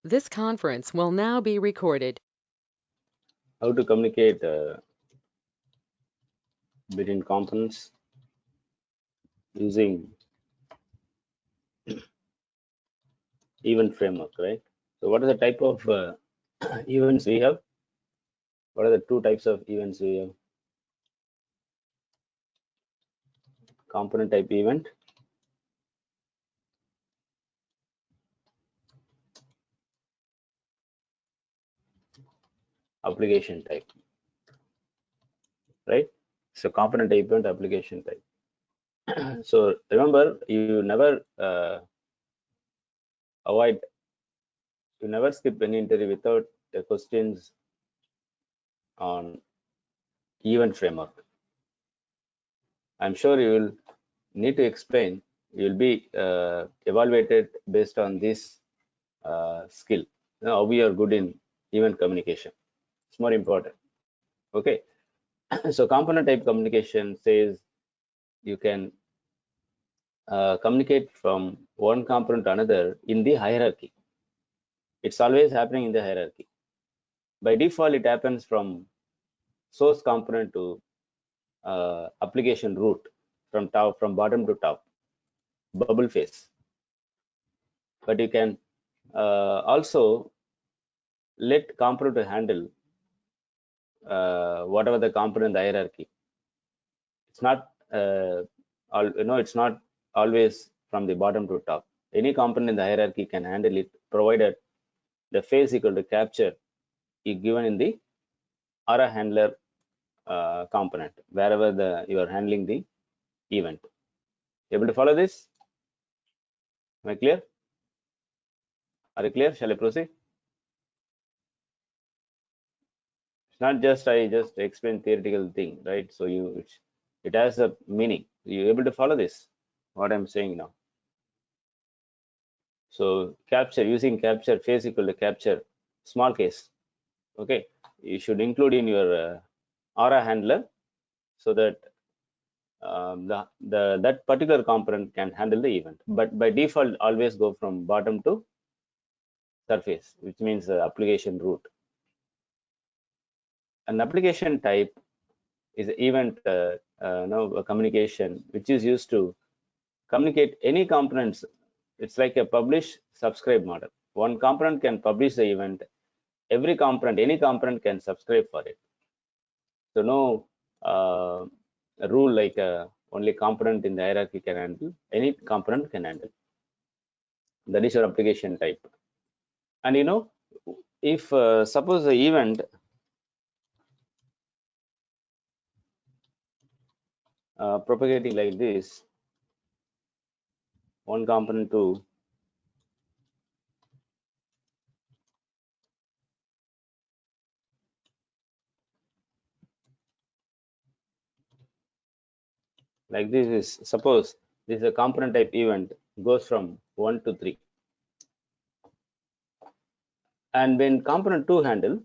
This conference will now be recorded. How to communicate between components using event framework, right? So what is the type of events we have? What are the two types of events we have? Component type event, application type, right? So component type event, application type. So remember, you never avoid, you never skip any interview without the questions on event framework. I'm sure you will need to explain. You will be evaluated based on this skill. You know, how we are good in event communication. It's more important. Okay. So component type communication says you can communicate from one component to another in the hierarchy. It's always happening in the hierarchy. By default, it happens from source component to application root, from top, from bottom to top, bubble phase. But you can also let component to handle whatever the component in the hierarchy. It's not it's not always from the bottom to top. Any component in the hierarchy can handle it, provided the phase equal to capture is given in the aura handler component, wherever you are handling the event. Able to follow this? Am I clear? Are you clear? Shall I proceed? It's not just I just explain theoretical thing, right? So it has a meaning. You able to follow this? What I'm saying now. So capture, using capture, phase equal to capture, small case. Okay, you should include in your aura handler so that that particular component can handle the event. But by default, always go from bottom to surface, which means application root. An application type is event a communication which is used to communicate any components. It's like a publish subscribe model. One component can publish the event. Every component, any component can subscribe for it. So no rule like only component in the hierarchy can handle. Any component can handle. That is your application type. And if suppose the event propagating like this, one component to like this is, suppose this is a component type event goes from 1 to 3, and when component 2 handle,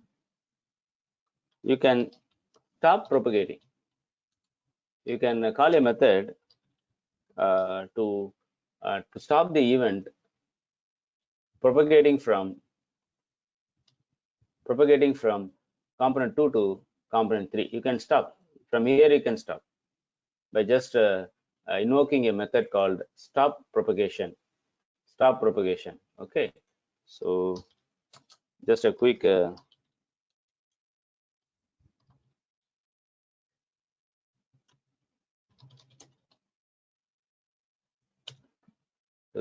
you can stop propagating. You can call a method to stop the event propagating from component 2 to component 3. You can stop from here. You can stop by just invoking a method called stop propagation. Okay, so just a quick so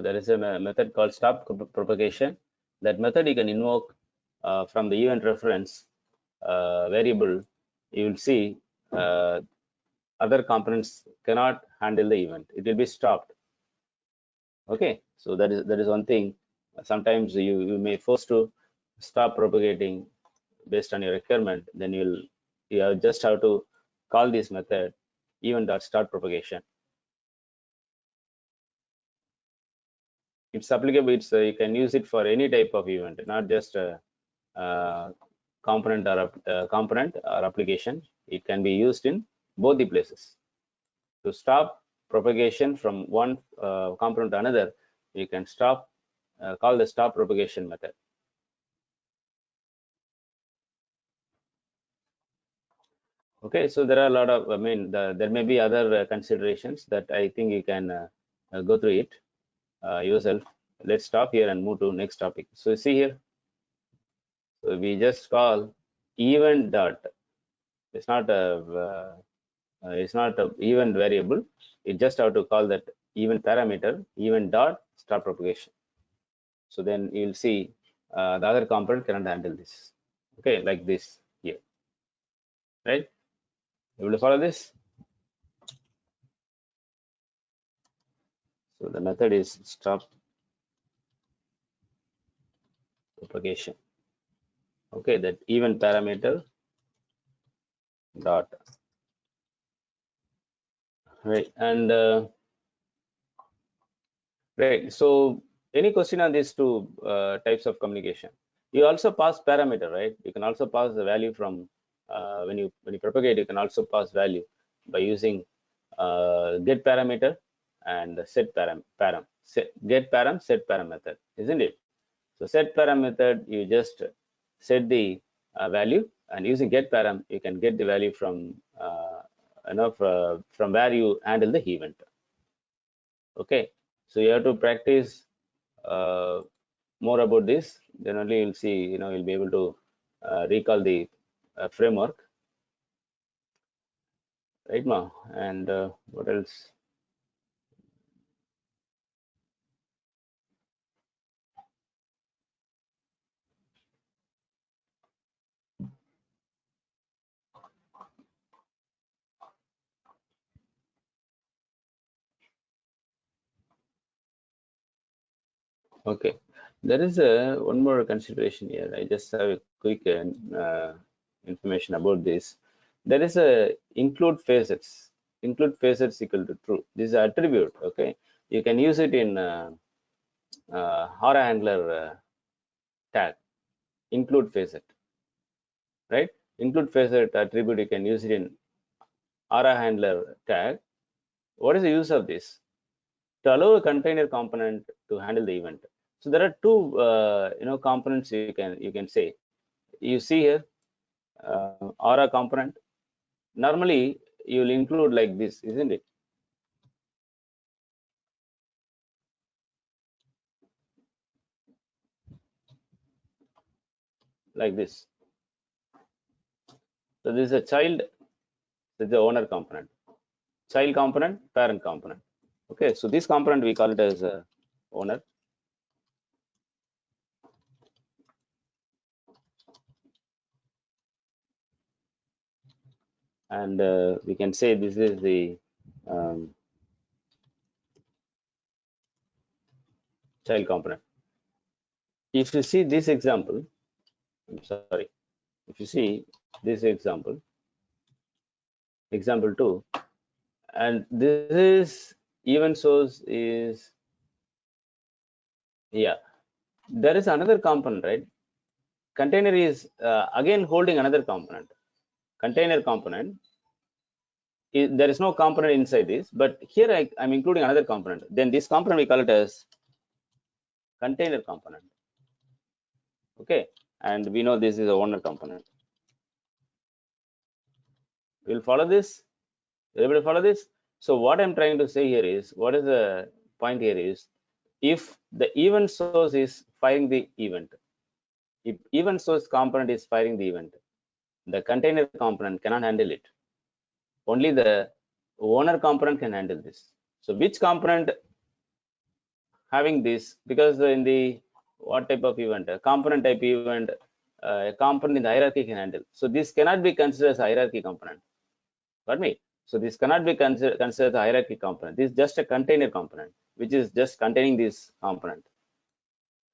there is a method called stop propagation. That method you can invoke from the event reference variable. You will see other components cannot handle the event. It will be stopped. Okay, so that is one thing. Sometimes you may force to stop propagating based on your requirement. Then you just have to call this method event.start propagation. It's applicable. It's you can use it for any type of event, not just a, component or application. It can be used in both the places. To stop propagation from one component to another, you can call the stop propagation method. Okay, so there are a lot of, I mean, there may be other considerations that I think you can go through it yourself. Let's stop here and move to next topic. So see here, so we just call event dot. It's not a event variable. You just have to call that event parameter, event dot start propagation. So then you'll see the other component cannot handle this. Okay, like this here, right? You will follow this. So the method is stop propagation. Okay, that event parameter dot, right? And right. So any question on these two types of communication? You also pass parameter, right? You can also pass the value from when you propagate. You can also pass value by using get parameter and set get param set param method, isn't it? So set param method, you just set the value, and using get param, you can get the value from from where you handle the event. Okay, so you have to practice uh, more about this. Then only you'll see, you'll be able to recall the framework, right, Ma? And what else? Okay, there is a one more consideration here. I just have a quick information about this. There is a include facets. Include facets equal to true. This is an attribute. Okay, you can use it in Hora handler tag. Include facet, right? Include facet attribute. You can use it in Hora handler tag. What is the use of this? To allow a container component to handle the event. So there are two components you can say. You see here aura component. Normally you'll include like this, isn't it? Like this. So this is a child, this is the owner component. Child component, parent component. Okay, so this component we call it as owner. And we can say this is the child component. If you see this example, I'm sorry, if you see this example, example 2, and this is event source is, yeah, there is another component, right? Container is again holding another component. Container component there is no component inside this, but here I'm including another component. Then this component we call it as container component. Okay, and we know this is a owner component. We'll follow this. Are you able to follow this? So what I'm trying to say here is, what is the point here is, if the event source is firing the event, if event source component is firing the event, the container component cannot handle it. Only the owner component can handle this. So which component having this? Because in the what type of event, a component type event, a component in the hierarchy can handle. So this cannot be considered as a hierarchy component. Got me? So this cannot be considered as a hierarchy component. This is just a container component, which is just containing this component,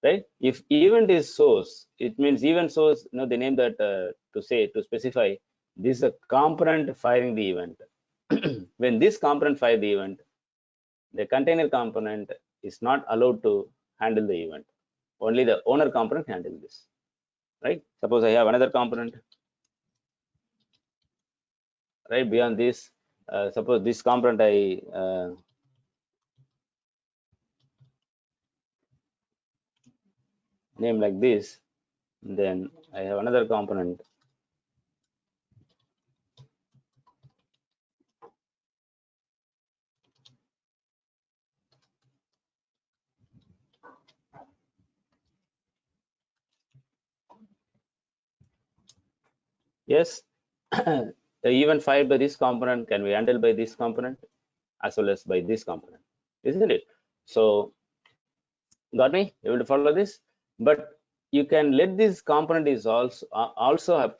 right? If event is source, it means event source. They name that to specify this is a component firing the event. When this component fire the event, the container component is not allowed to handle the event. Only the owner component can handle this, right? Suppose I have another component, right? Beyond this, suppose this component I name like this, then I have another component Yes, the event fired by this component can be handled by this component as well as by this component, isn't it? So, got me? Able to follow this? But you can let this component is also have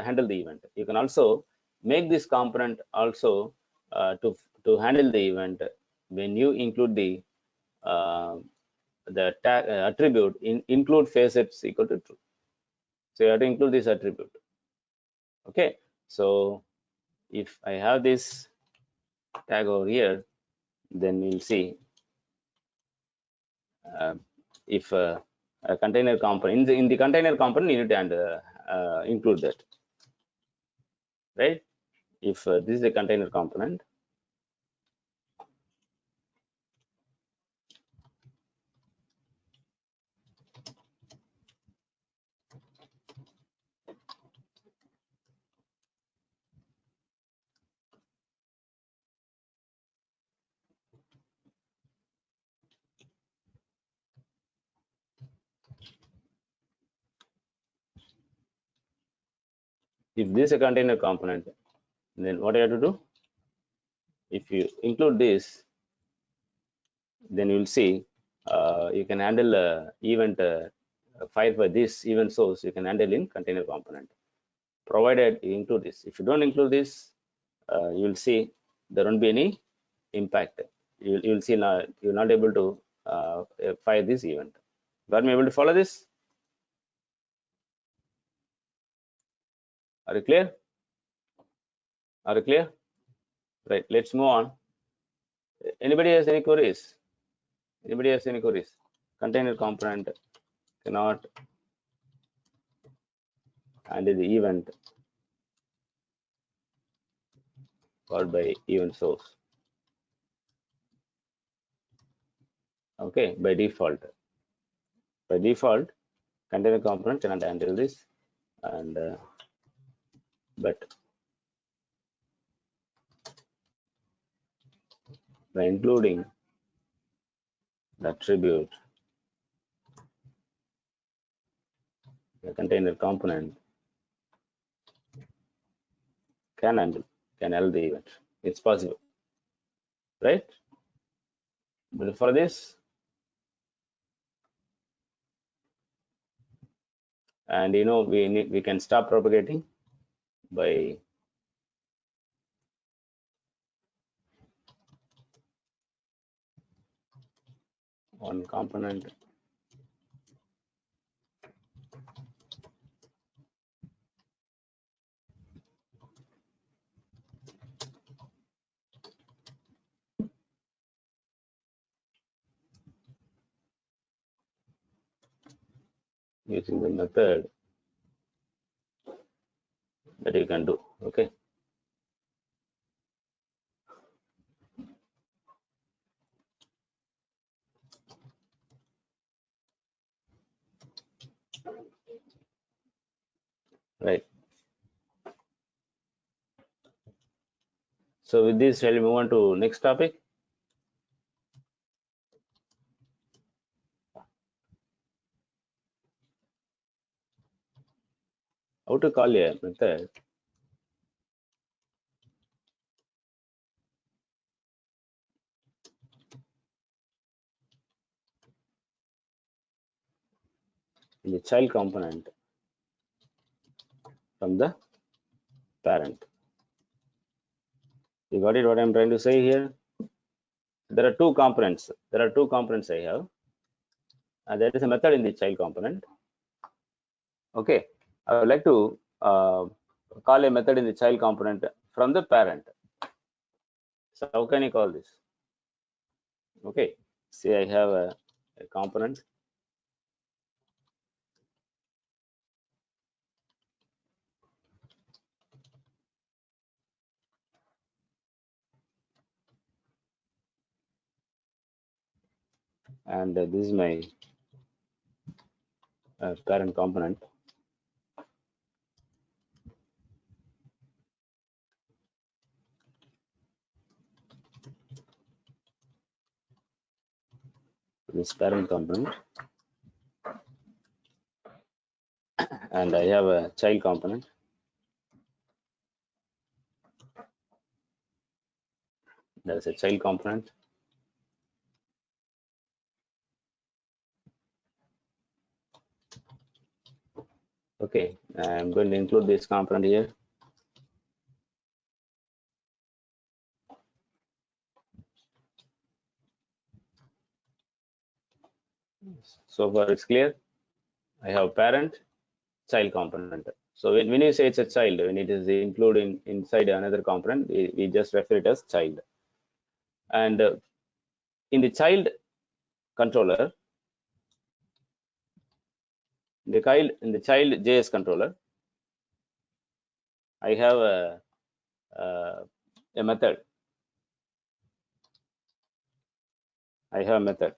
handle the event. You can also make this component also to handle the event when you include uh, the tag attribute include facets equal to true. So you have to include this attribute. Okay. So if I have this tag over here, then we'll see uh, if a container component in the container component you need to include that, right? If this is a container component, if this is a container component, then what I have to do? If you include this, then you'll see you can handle event file by this event source. You can handle in container component, provided you include this. If you don't include this, you'll see there won't be any impact. You'll see now you're not able to fire this event. Got me able to follow this? Are you clear? Are you clear? Right. Let's move on. Anybody has any queries? Anybody has any queries? Container component cannot handle the event called by event source. Okay, by default. By default, container component cannot handle this, and but by including the attribute, the container component can handle the event. It's possible, right? But for this, and we can stop propagating by one component using the method that you can do. Okay. Right. So with this, shall we move on to next topic? How to call a method in the child component from the parent. You got it? What I'm trying to say here? There are two components. There are two components I have. There is a method in the child component. Okay. I would like to call a method in the child component from the parent. So how can you call this? Okay. See, I have a component. And this is my parent component. This parent component. And I have a child component. There's a child component. Okay, I'm going to include this component here. So far it's clear. I have parent, child component. So when you say it's a child, when it is included inside another component, we just refer it as child. And in the child controller, in the child JS controller, I have uh, a method. I have a method.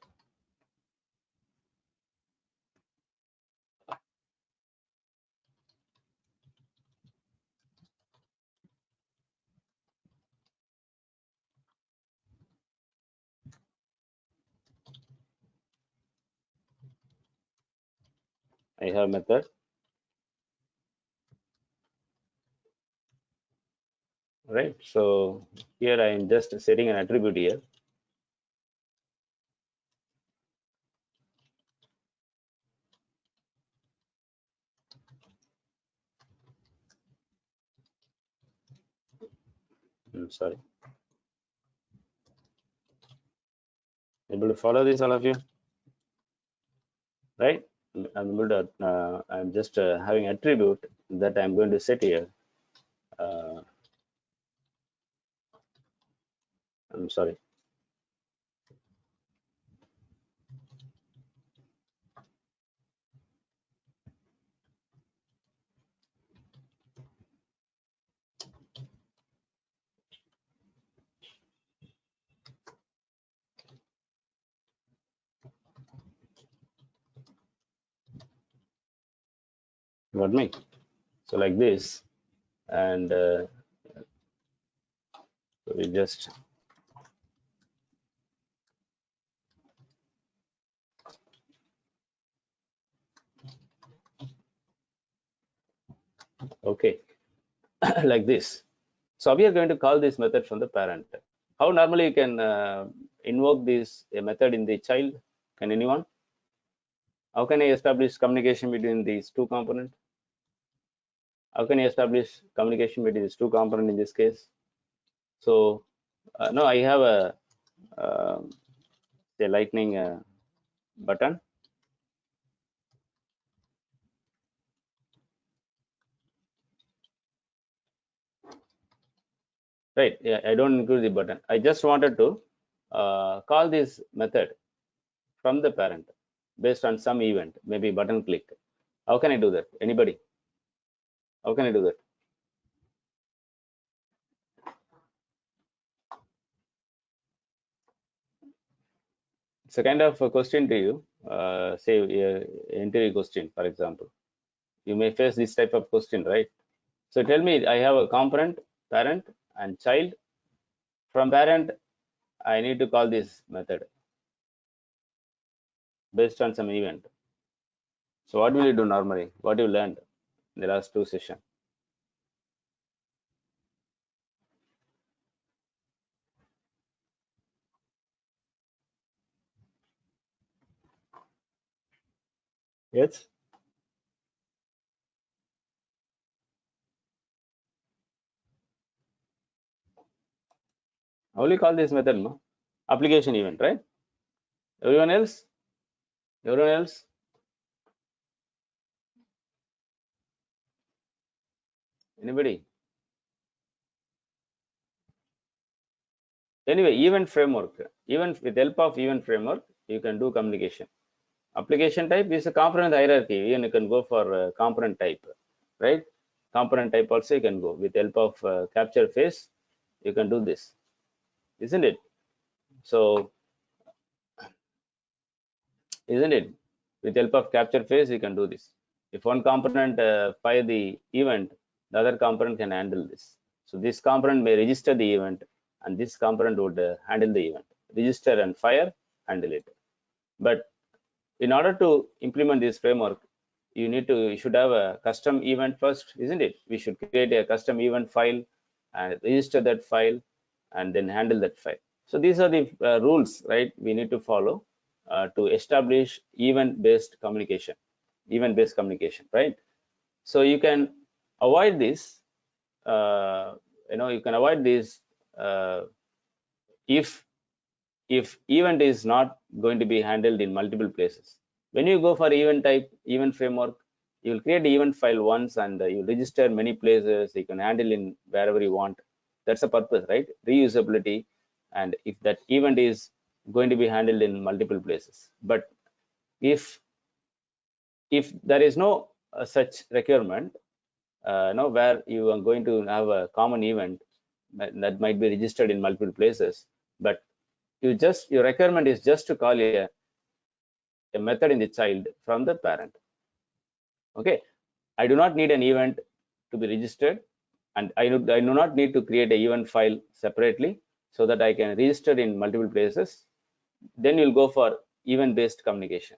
I have a method. Right. So here I am just setting an attribute here. I'm sorry. Able to follow this, all of you? Right? I'm able to. I'm just having attribute that I'm going to set here. I'm sorry. Got me? So like this, and we just okay, like this. So we are going to call this method from the parent. How normally you can invoke this a method in the child? Can anyone? How can I establish communication between these two components? How can I establish communication between these two components in this case? So no, I have a the lightning button. Right. Yeah, I don't include the button. I just wanted to call this method from the parent based on some event, maybe button click. How can I do that? Anybody? How can I do that? It's a kind of a question to you. Say interview question, for example. You may face this type of question, right? So tell me, I have a component, parent, and child. From parent, I need to call this method based on some event. So what will you do normally? What you learned in the last two sessions? Yes. How will you call this method? No? Application event, right? Everyone else? Everyone else? Anybody? Anyway, event framework. Even with help of event framework, you can do communication. Application type is a component hierarchy. Even you can go for component type, right? Component type also you can go with help of capture phase. You can do this, isn't it? So, isn't it? With help of capture phase, you can do this. If one component fire the event, the other component can handle this. So this component may register the event, and this component would handle the event. Register and fire, handle it. But in order to implement this framework, you should have a custom event first, isn't it? We should create a custom event file and register that file and then handle that file. So these are the rules, right? We need to follow to establish event-based communication, right? So you can avoid this. You can avoid this uh, if event is not going to be handled in multiple places. When you go for event type, event framework, you will create the event file once and you register many places. You can handle in wherever you want. That's the purpose, right? Reusability. And if that event is going to be handled in multiple places. But if there is no such requirement, where you are going to have a common event that might be registered in multiple places, but your requirement is just to call a method in the child from the parent. Okay, I do not need an event to be registered, and I do not need to create an event file separately so that I can register in multiple places. Then you'll go for event-based communication,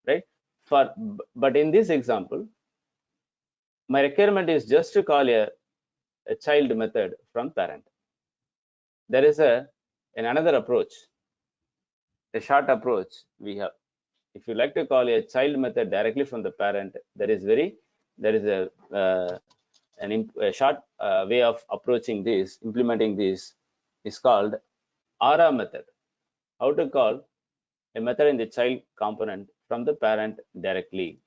right? But in this example, my requirement is just to call a child method from parent. There is another approach, a short approach we have. If you like to call a child method directly from the parent, there is a short way of approaching this, implementing this is called ARA method. How to call a method in the child component from the parent directly.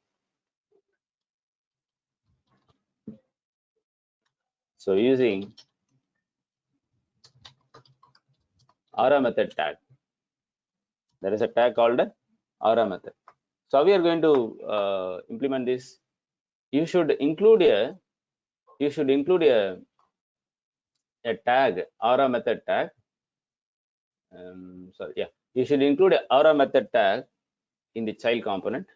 So using ARA method tag, there is a tag called ARA method. So we are going to implement this. You should include a tag, aura method tag. Sorry, yeah, you should include a aura method tag in the child component.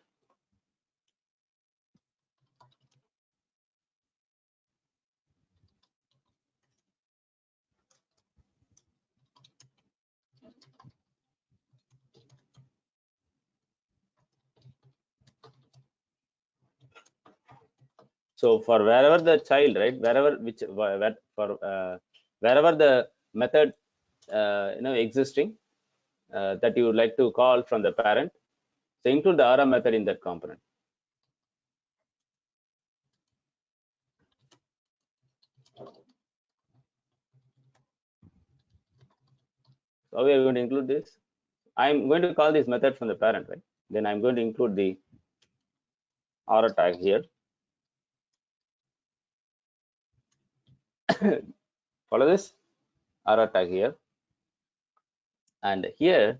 So for wherever the child, right, wherever the method existing that you would like to call from the parent, so include the aura method in that component. So we are going to include this. I'm going to call this method from the parent, right? Then I'm going to include the aura tag here. Follow this aura tag here, and here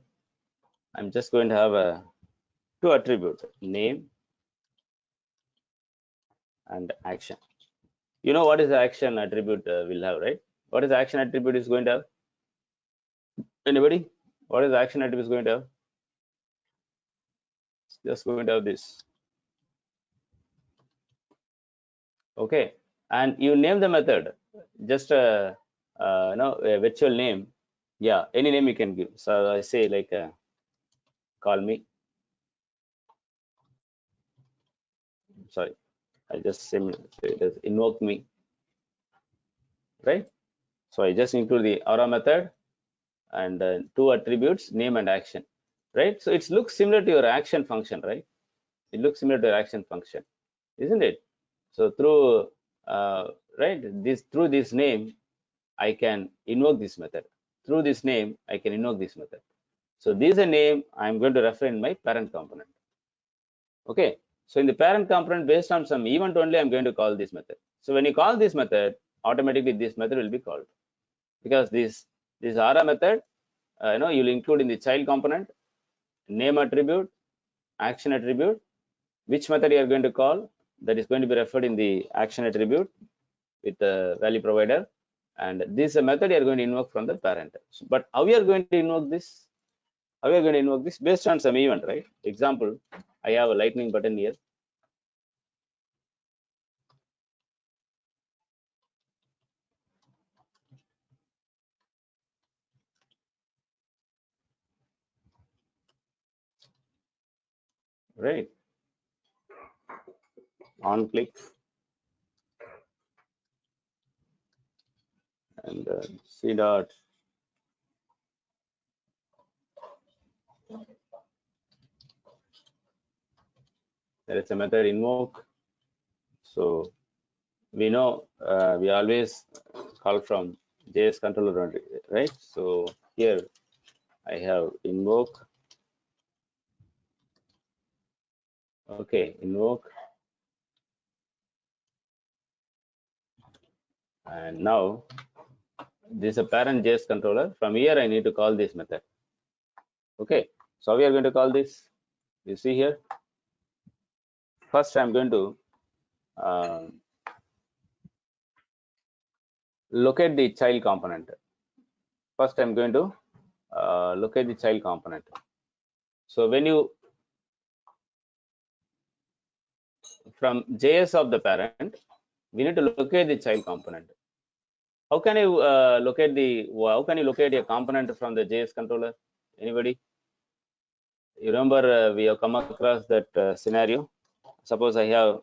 I'm just going to have two attributes, name and action. You know what is the action attribute will have, right? What is the action attribute is going to have? Anybody? What is the action attribute is going to have? It's just going to have this. Okay, and you name the method. Just a virtual name. Yeah, any name you can give. So I say like call me. Sorry, I just say it as invoke me, right? So I just include the aura method and two attributes, name and action, right? So it looks similar to your action function, right? It looks similar to your action function, isn't it? So through through this name, I can invoke this method. Through this name, I can invoke this method. So this is a name I'm going to refer in my parent component. Okay. So in the parent component, based on some event only, I'm going to call this method. So when you call this method, automatically this method will be called, because this ARA method, you'll include in the child component name attribute, action attribute, which method you are going to call, that is going to be referred in the action attribute with the value provider, and this is a method you are going to invoke from the parent. But how we are going to invoke this? How we are going to invoke this? Based on some event, right? Example, I have a lightning button here. Right, on click and c dot there is a method invoke. So we know we always call from JS controller only, right? So here I have invoke. Okay, invoke. And now this is a parent JS controller. From here I need to call this method. Okay, so we are going to call this. You see here. First I'm going to locate the child component. First I'm going to locate the child component. So when you from JS of the parent, we need to locate the child component. How can you locate a component from the JS controller? Anybody? You remember we have come across that scenario. Suppose I have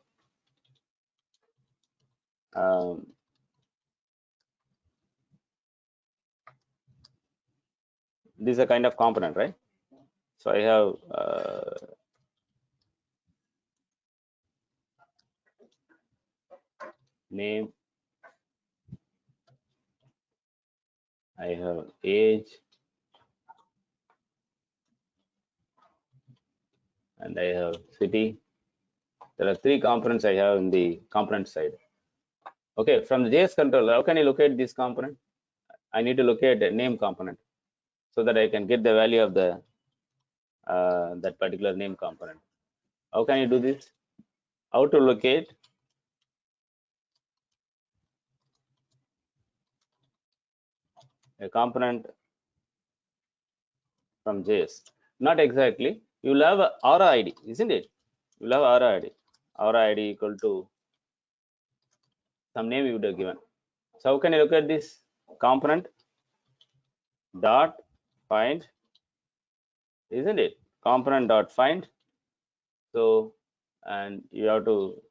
this is a kind of component, right? So I have name, I have age, and I have city. There are three components I have in the component side. Okay, from the JS controller, how can you locate this component? I need to locate a name component so that I can get the value of the that particular name component. How can you do this? How to locate a component from JS? Not exactly. You'll have a aura ID, isn't it? You'll have aura ID. Aura ID equal to some name you would have given. So how can you locate this component? Dot find, isn't it? Component dot find. So, and you have to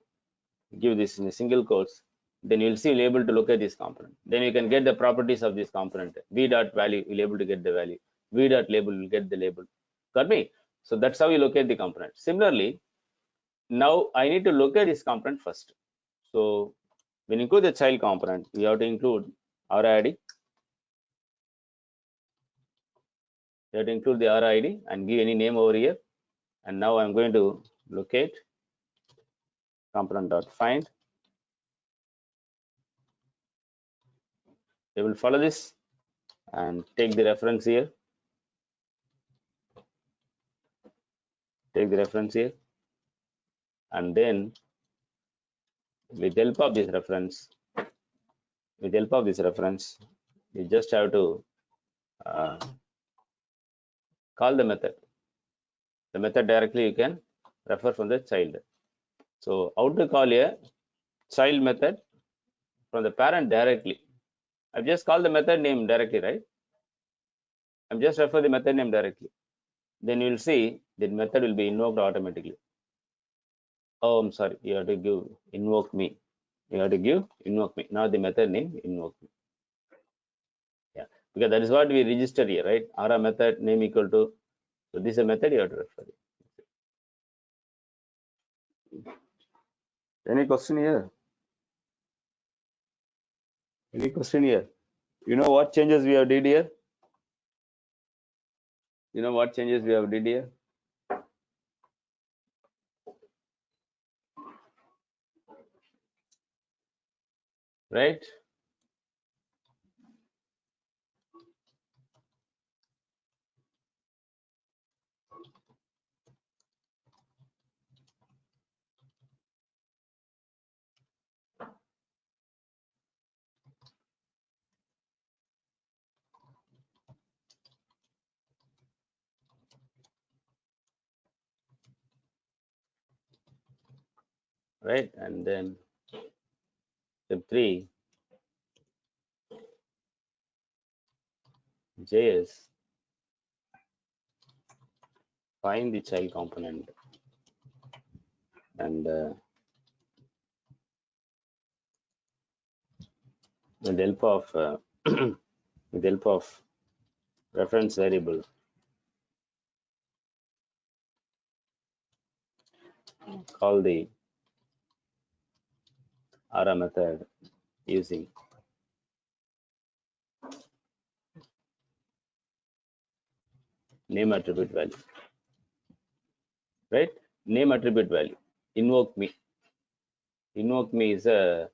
give this in a single quotes. Then you'll see you'll able to locate this component. Then you can get the properties of this component. V dot value, you'll able to get the value. V dot label, will get the label. Got me? So that's how you locate the component. Similarly, now I need to locate this component first. So when you include the child component, you have to include aura ID. You have to include the aura ID and give any name over here. And now I'm going to locate component dot find. They will follow this and take the reference here. Take the reference here, and then with help of this reference, you just have to call the method. The method directly you can refer from the child. So how to call a child method from the parent directly? I've just called the method name directly, right? I'm just refer the method name directly. Then you'll see the method will be invoked automatically. Oh, I'm sorry. You have to give invoke me. You have to give invoke me, not the method name invoke me. Yeah, because that is what we register here, right? Aura method name equal to. So this is a method you have to refer. Any question here? Any question here? You know what changes we have did here? You know what changes we have did here? Right? Right? And then step 3, JS, find the child component, and with help of with help of reference variable, call the ARA method using name attribute value, right? Name attribute value. Invoke me. Invoke me is a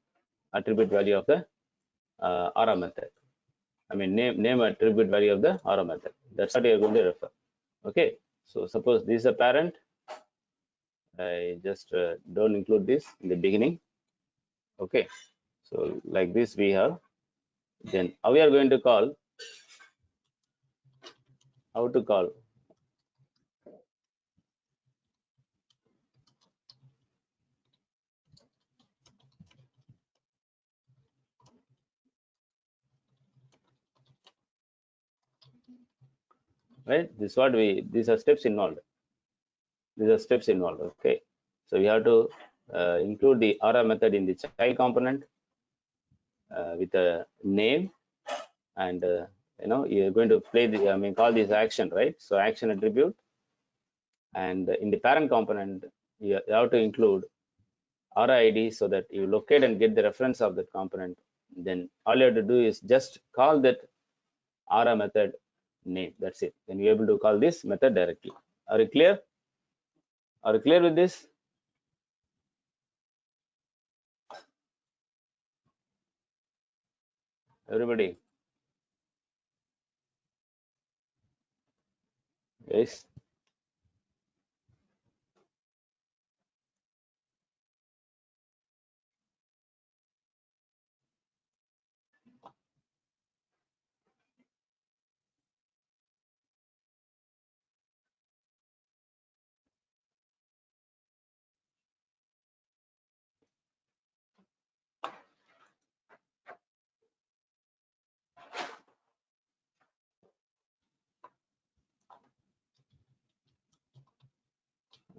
attribute value of the ARA method. I mean name attribute value of the ARA method. That's what you are going to refer. Okay. So suppose this is a parent. I just don't include this in the beginning. Okay. So like this we have. Then how we are going to call? How to call? Right? This is what we. These are steps involved. These are steps involved. Okay. So we have to include the ARA method in the child component with a name, and you're going to play the call this action, right? So action attribute, and in the parent component you have to include ARA ID so that you locate and get the reference of that component. Then all you have to do is just call that ARA method name. That's it. Then you're able to call this method directly. Are you clear? Are you clear with this? Everybody? Yes.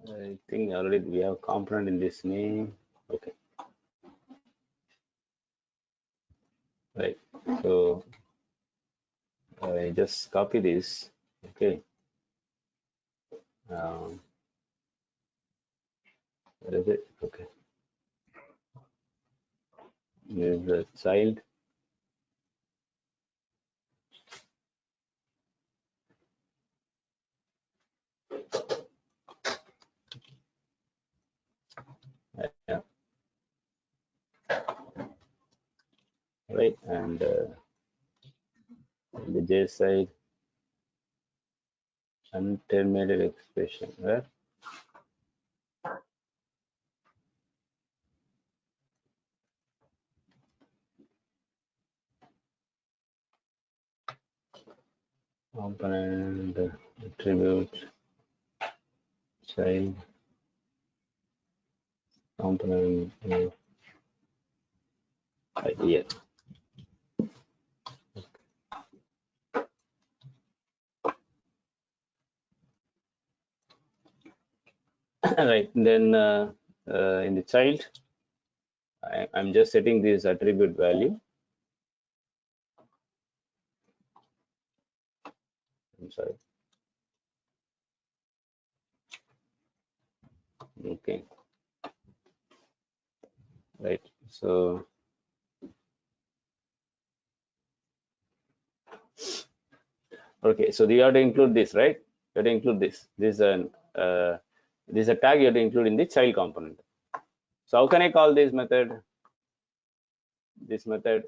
I think already we have component in this name. Okay. Right. So I just copy this. Okay. Um, where is it? Okay. Here's the child. Yeah. Right. And the J side, unterminated expression. Right. Component attribute child component idea. Right. Then in the child, I'm just setting this attribute value. I'm sorry. Okay. Right. So okay. So you have to include this, right? You have to include this. This is a tag you have to include in the child component. So how can I call this method? This method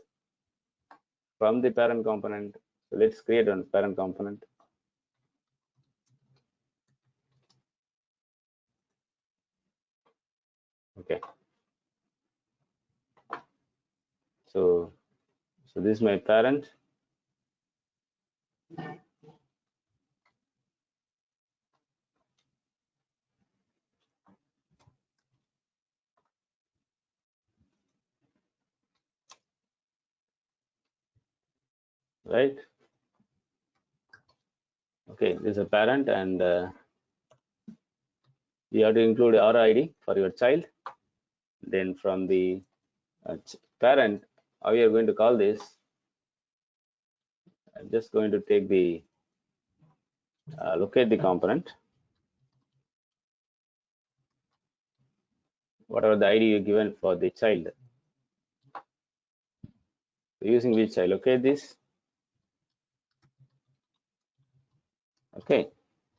from the parent component. So let's create a parent component. Okay. So this is my parent. Right. Okay. This is a parent, and you have to include RID for your child. Then from the parent, how you are going to call this? I'm just going to take the locate the component. whatever the ID you given for the child. Using which child? Okay, this. Okay,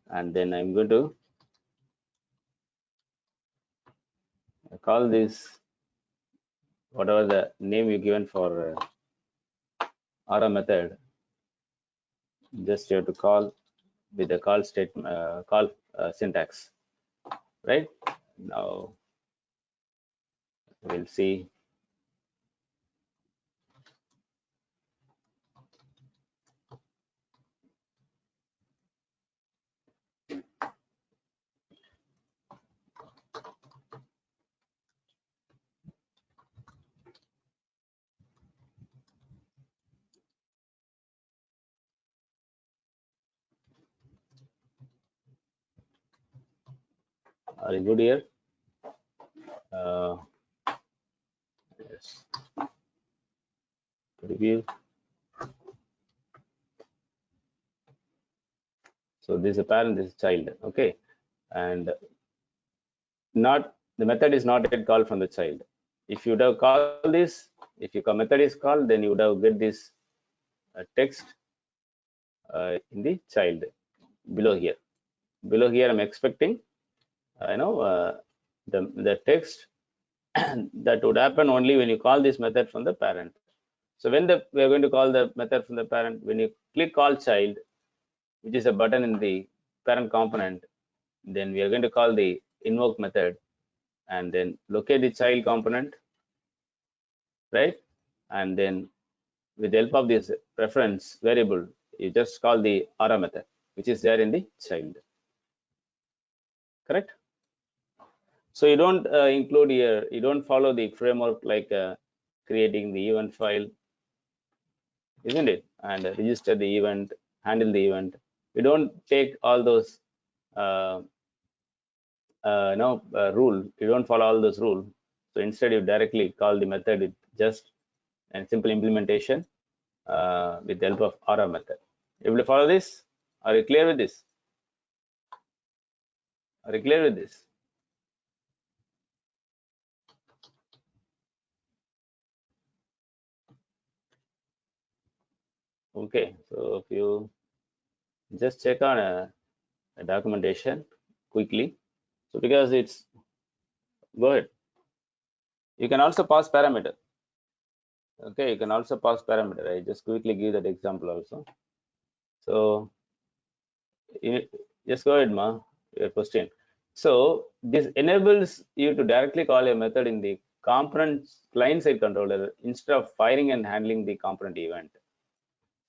and then I'm going to call this whatever the name you given for ARA method. Just you have to call with the call statement, call syntax, right? Now we'll see. Are you good here? Yes. Review. So this is a parent, this is child. Okay, and not the method is not yet called from the child. If you would have called this, if your method is called, then you would have get this text in the child below here. Below here, I'm expecting the text that would happen only when you call this method from the parent. So when we are going to call the method from the parent, when you click call child, which is a button in the parent component, then we are going to call the invoke method and then locate the child component, right? And then with the help of this reference variable, you just call the ARA method, which is there in the child, correct? So you don't include here, you don't follow the framework like creating the event file, isn't it? And register the event, handle the event. We don't take all those rule. You don't follow all those rules. So instead, you directly call the method with just and simple implementation with the help of ARA method. You will follow this? Are you clear with this? Are you clear with this? Okay, so if you just check on a documentation quickly. So because it's, go ahead. You can also pass parameter. Okay, you can also pass parameter. I just quickly give that example also. So just go ahead, Ma, your question. So this enables you to directly call a method in the component client-side controller instead of firing and handling the component event.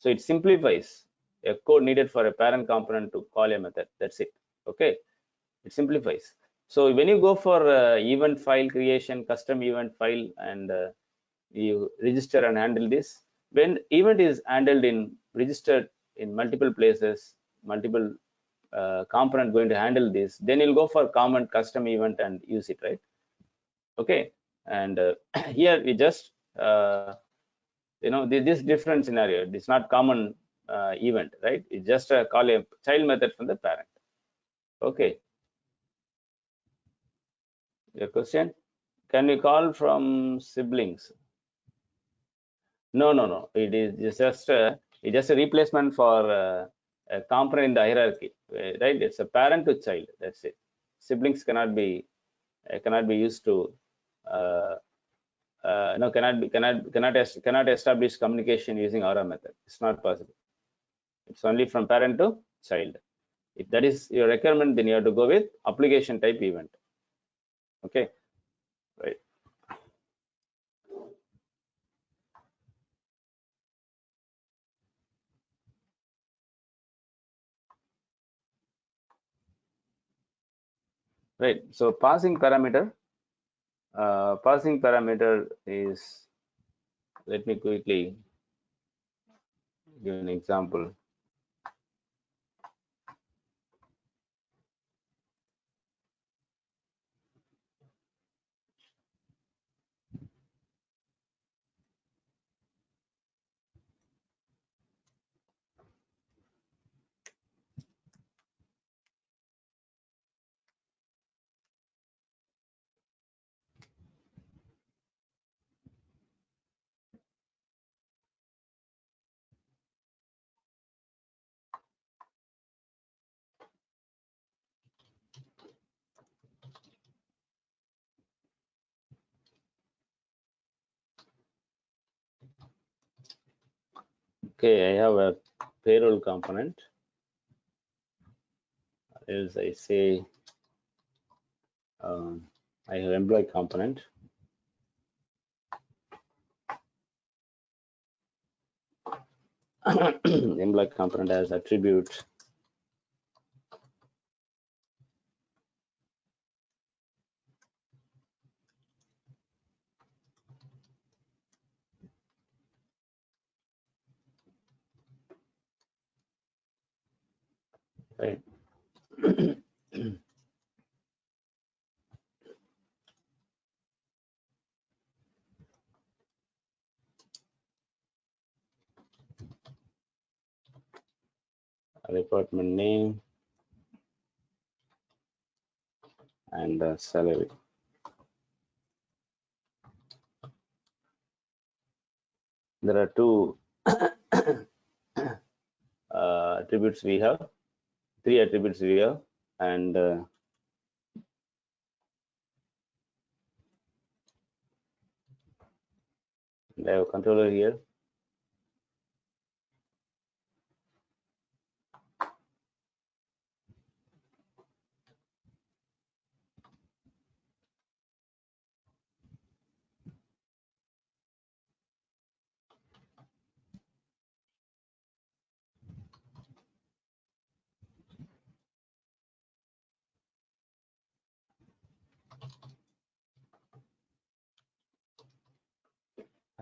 So it simplifies a code needed for a parent component to call a method. That's it. Okay, it simplifies. So when you go for event file creation, custom event file, and you register and handle this, when event is handled in registered in multiple places, multiple component going to handle this, then you'll go for common custom event and use it, right? Okay, and here we just this different scenario. It's not common event, right? It's just a call a child method from the parent. Okay, your question? Can we call from siblings? No. It is just a replacement for a component in the hierarchy, right? It's a parent to child. That's it. Siblings cannot be used to no cannot establish communication using aura method. It's not possible. It's only from parent to child. If that is your requirement, then you have to go with application type event. Okay, right. Right. So passing parameter is, let me quickly give an example. Okay, I have a payroll component. Else I say I have employee component. Employee component has attribute right. Department name and salary. There are two attributes we have, three attributes we have, and I have a controller here.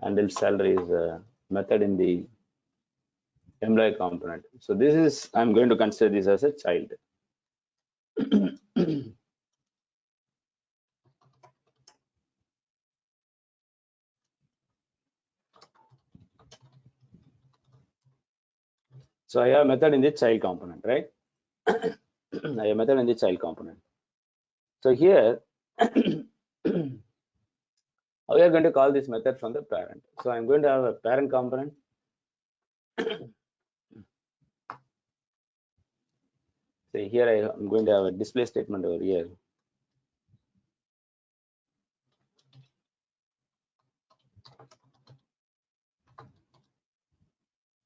Handle salary is a method in the employee component. So this is, I'm going to consider this as a child. So I have a method in the child component, right? I have a method in the child component. So here, how we are going to call this method from the parent. So I'm going to have a parent component. Say here I'm going to have a display statement over here.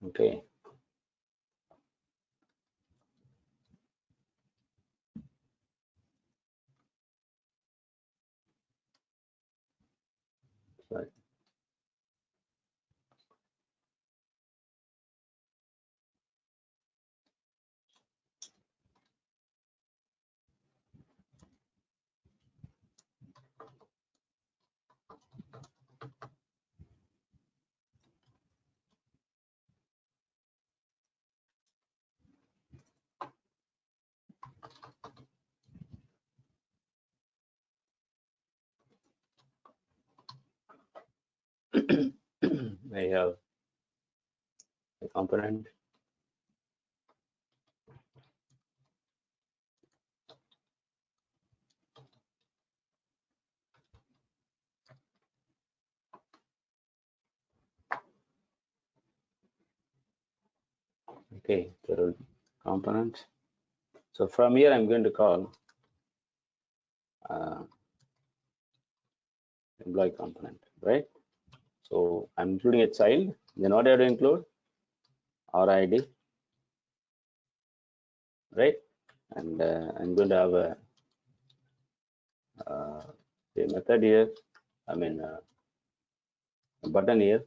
Okay. Right. I have a component. Okay, payroll component. So from here I'm going to call employee component, right? So I'm including a child. Then what I have to include? RID, right? And I'm going to have a method here. I mean a button here.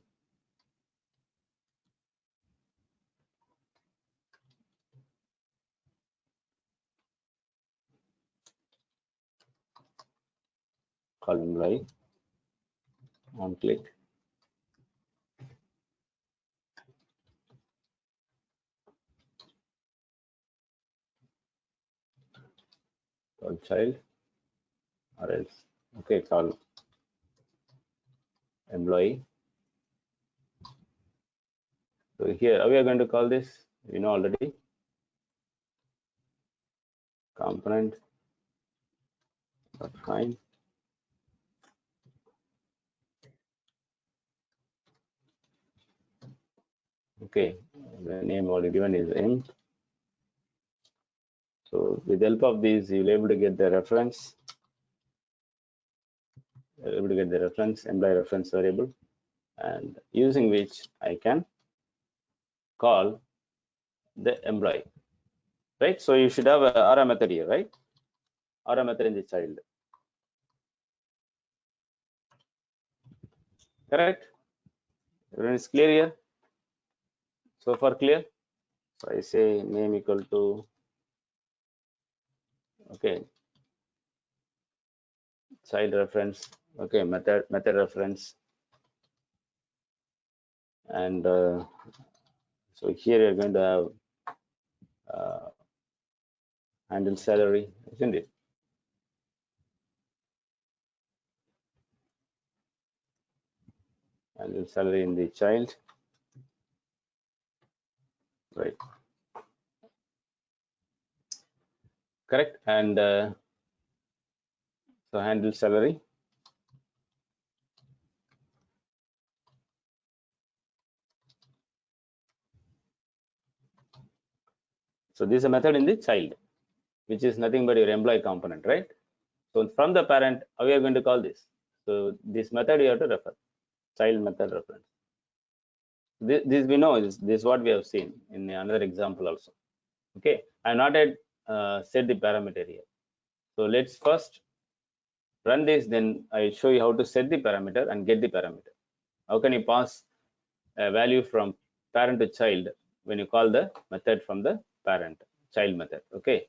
Called employee. On click. Called child or else. Okay, call employee. So here, how we are going to call this? You know already. Component fine. Okay, the name already given is m. So with the help of these, you'll be able to get the reference. You're able to get the reference, employee reference variable, and using which I can call the employee, right? So you should have a ARA method here, right? ARA method in the child, correct? Everyone is clear here? So far clear? So I say name equal to, okay, child reference, okay, method reference, and so here you're going to have handle salary, isn't it? Handle salary in the child, right? Correct. And so handle salary. So this is a method in the child, which is nothing but your employee component, right? So from the parent, how we are going to call this? So this method you have to refer, child method reference. This we know this is what we have seen in another example also. Okay, I'm not yet set the parameter here. So let's first run this, then I'll show you how to set the parameter and get the parameter. How can you pass a value from parent to child when you call the method from the parent child method? Okay.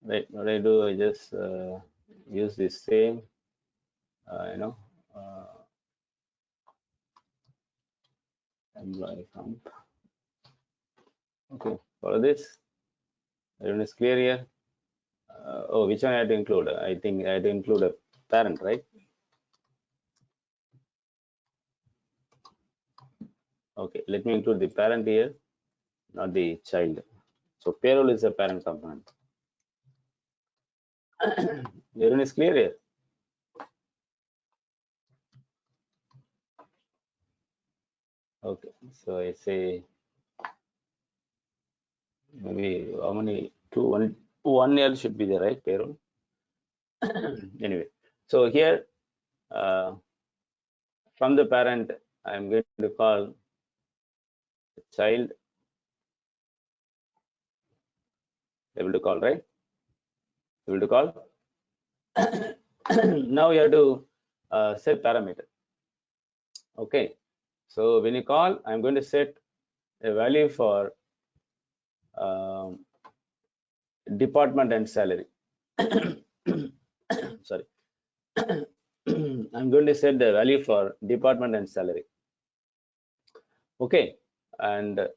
Right, what I do, I just use the same, you know, employee comp. Okay, follow this. Everyone is clear here? Oh, which one I have to include? I think I have to include a parent, right? Okay, let me include the parent here, not the child. So payroll is a parent component. Everyone is clear here? Okay, so I say maybe how many, one year should be there, right? Payroll. Anyway, so here from the parent, I'm going to call child, able to call, right? Able to call. Now you have to set parameter. Okay, so when you call, I'm going to set a value for department and salary. Sorry. I'm going to set the value for department and salary. Okay, and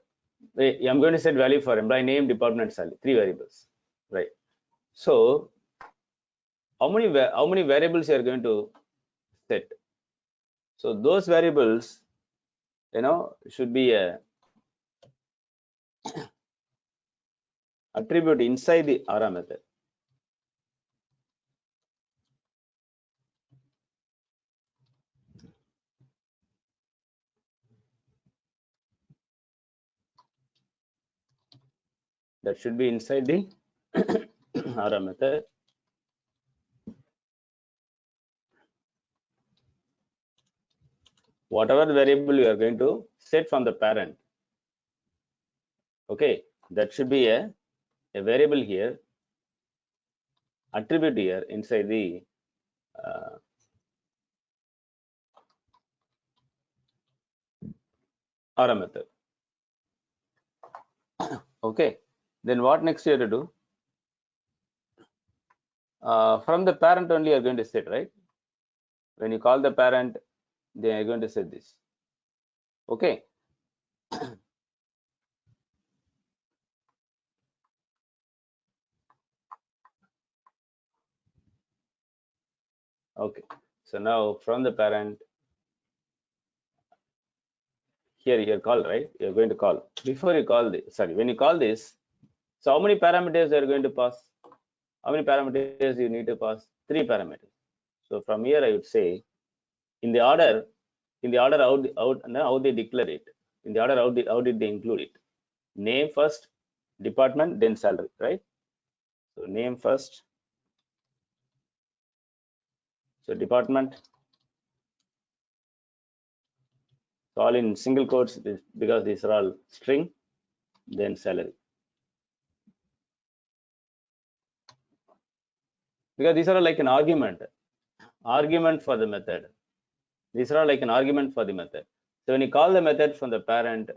I'm going to set value for employee name, department, salary, 3 variables, right? So how many variables you are going to set? So those variables, should be a attribute inside the ARA method. That should be inside the ARA method. Whatever variable you are going to set from the parent, okay, that should be a variable here, attribute here inside the ARA method. Okay, then what next you have to do? From the parent only you are going to set, right? When you call the parent, they are going to set this. Okay. Okay, so now from the parent, here you call, right? You're going to call. Before you call this, sorry, when you call this, so how many parameters are going to pass? How many parameters you need to pass? 3 parameters. So from here I would say, in the order how they declare it, in the order how did they include it? Name first, department, then salary, right? So name first, So department, so all in single quotes because these are all string, then salary. Because these are like an argument for the method. These are like an argument for the method. So when you call the method from the parent,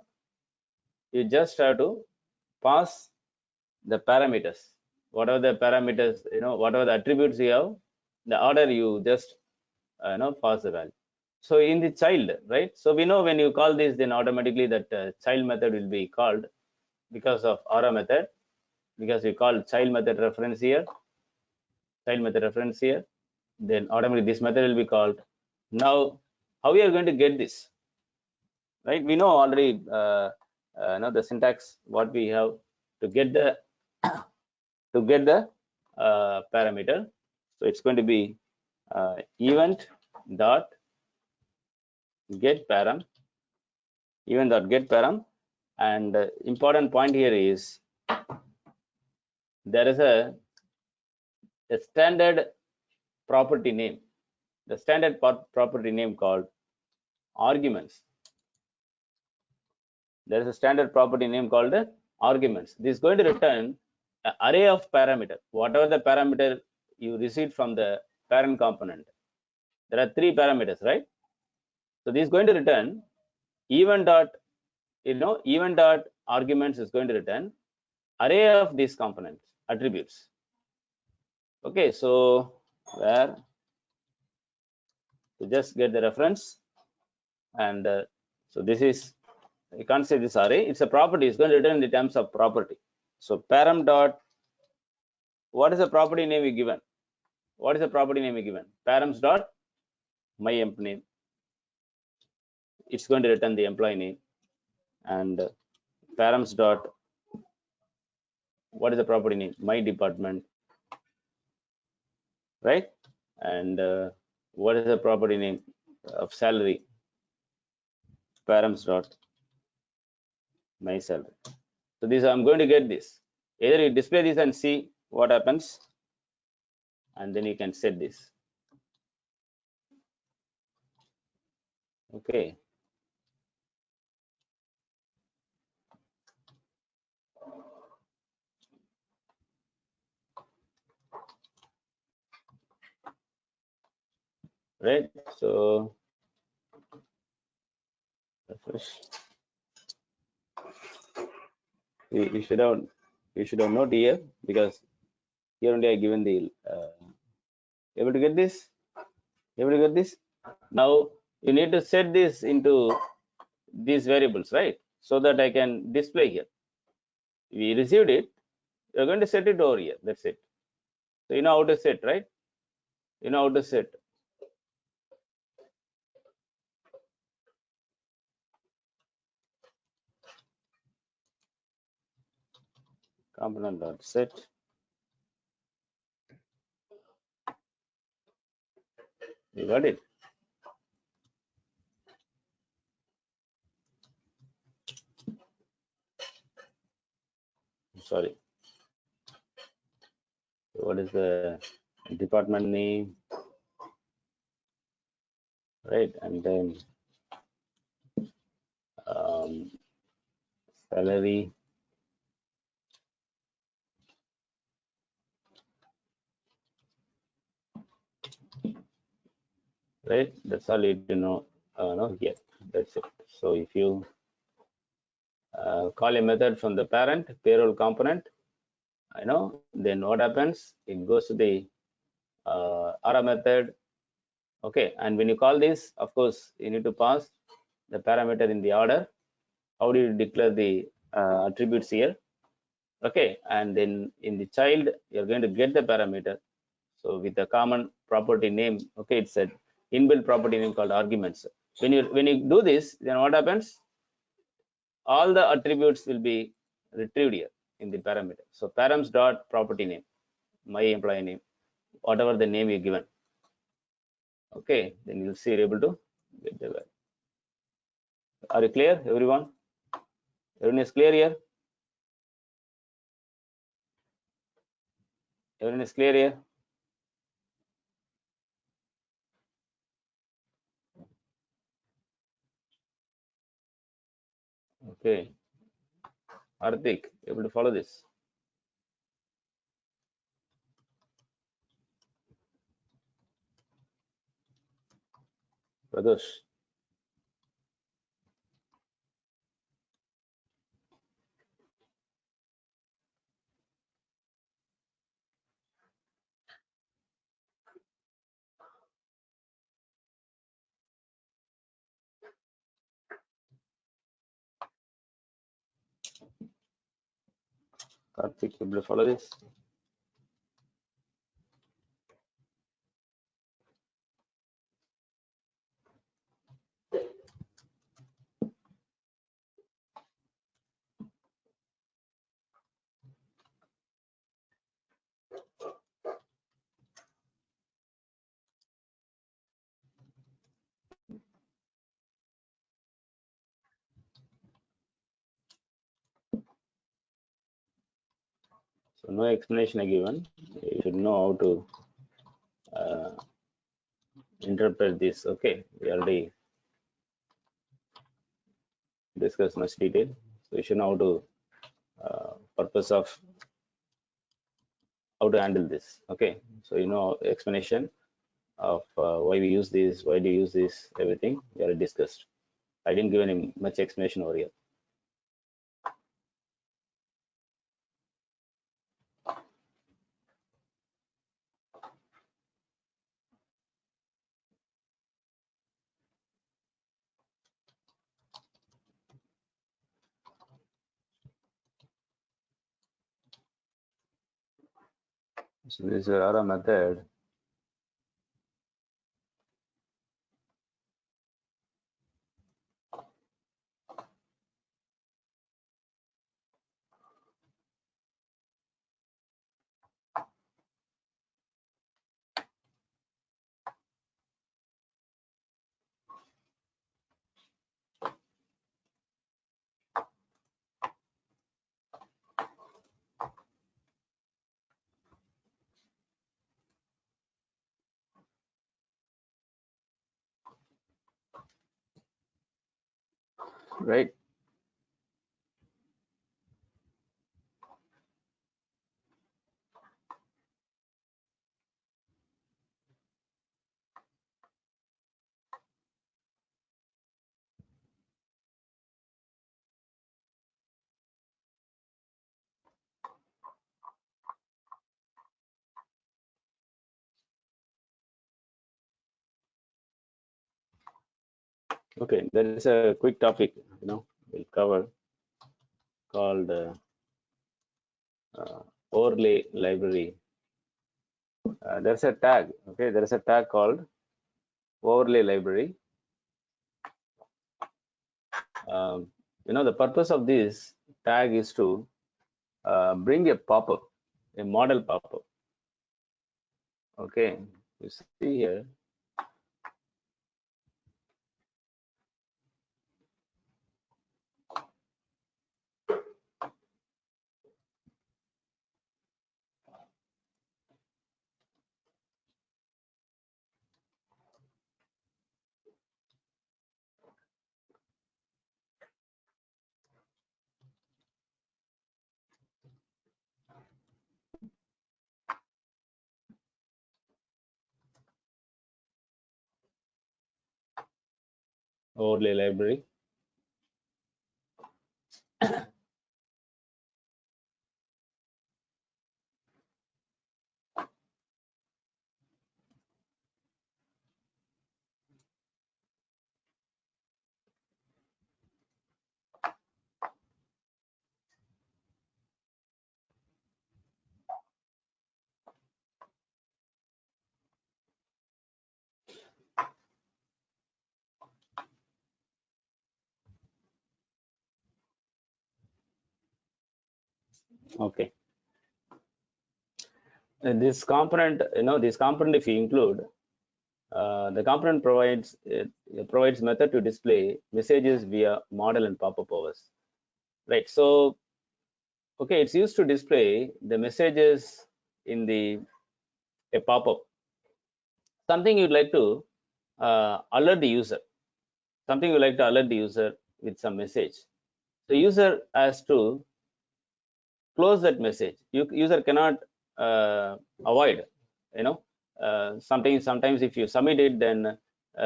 you just have to pass the parameters. Whatever the parameters, whatever the attributes you have, the order you just pass the value. So in the child, right? So we know when you call this, then automatically that child method will be called because of aura method, because we call child method reference here, then automatically this method will be called. Now, how we are going to get this, right? We know already the syntax what we have to get the parameter. So it's going to be event dot get param, and important point here is there is a standard property name, the standard property name called arguments. There is a standard property name called arguments. This is going to return an array of parameter, whatever the parameter you received from the parent component. There are 3 parameters, right? So this is going to return event dot arguments is going to return array of these components attributes. Okay, so where to just get the reference, and so this is, you can't say this array, it's a property, it's going to return in the terms of property. So param dot, what is the property name you given? Params dot my emp name. It's going to return the employee name, and params dot, what is the property name? My department, right? And what is the property name of salary? Params dot my salary. So this, I'm going to get this. Either you display this and see what happens, and then you can set this. Okay. Right. So refresh. You should have note here, because here only I given the able to get this. Now you need to set this into these variables, right? So that I can display here. We received it. You're going to set it over here. That's it. So you know how to set, right? You know how to set. Component dot set. You got it. Sorry. What is the department name? Right, and then salary. Right, that's all you need to know. Here, that's it. So if you call a method from the parent payroll component, then what happens? It goes to the ARA method. Okay, and when you call this, of course, you need to pass the parameter in the order. How do you declare the attributes here? Okay, and then in the child, you're going to get the parameter. So with the common property name, okay, it's an inbuilt property name called arguments. When you do this, then what happens? All the attributes will be retrieved here in the parameter. So params dot property name, my employee name, whatever the name you given. Okay, then you'll see you're able to get the value. Are you clear, everyone? Everyone is clear here? Everyone is clear here? Okay, Hardik, able to follow this? Pradosh, Karthik, able to follow this? So no explanation are given. You should know how to uh, interpret this. Okay, we already discussed much detail. So you should know how to purpose of how to handle this. Okay, so you know explanation of why we use this, why do you use this, everything we already discussed. I didn't give any much explanation over here. So this is our method. Right. Okay, there is a quick topic, we'll cover called overlay library. There's a tag. Okay, there is a tag called overlay library. Um, the purpose of this tag is to bring a pop-up, a model pop-up. Okay, you see here. Overlay library. Okay. And this component, this component, if you include, the component provides method to display messages via model and pop-up overs. Right. So, okay, it's used to display the messages in the a pop-up. Something you'd like to alert the user. Something you like to alert the user with some message. the user has to close that message. User cannot avoid, you know, sometimes if you submit it, then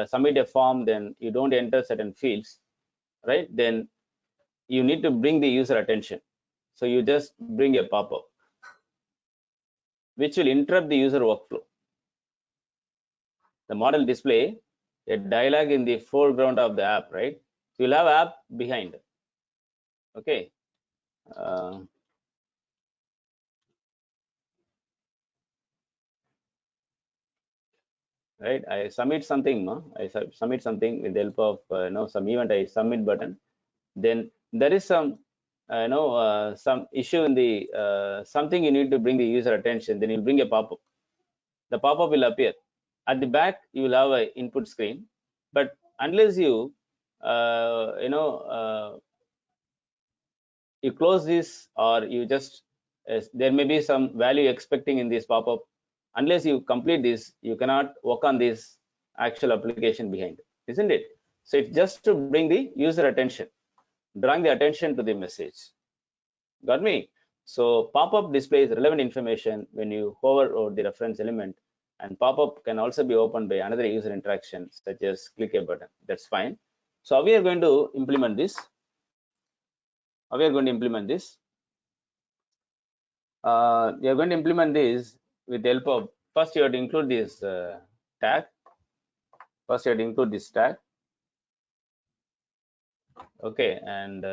submit a form, then you don't enter certain fields, right? Then you need to bring the user attention. So you just bring a pop-up which will interrupt the user workflow. The model display a dialog in the foreground of the app, right? So you'll have app behind. Okay. Right, I submit something, I submit something with the help of some event. I submit button, then there is some some issue in the something you need to bring the user attention, then you'll bring a pop-up. The pop-up will appear at the back. You will have an input screen, but unless you you close this, or you just there may be some value expecting in this pop-up. Unless you complete this, you cannot work on this actual application behind, isn't it? So it's just to bring the user attention, drawing the attention to the message. Got me? So pop-up displays relevant information when you hover over the reference element, and pop-up can also be opened by another user interaction, such as click a button. That's fine. So we are going to implement this. We are going to implement this. We are going to implement this with the help of, first you have to include this tag. First you have to include this tag. Okay, and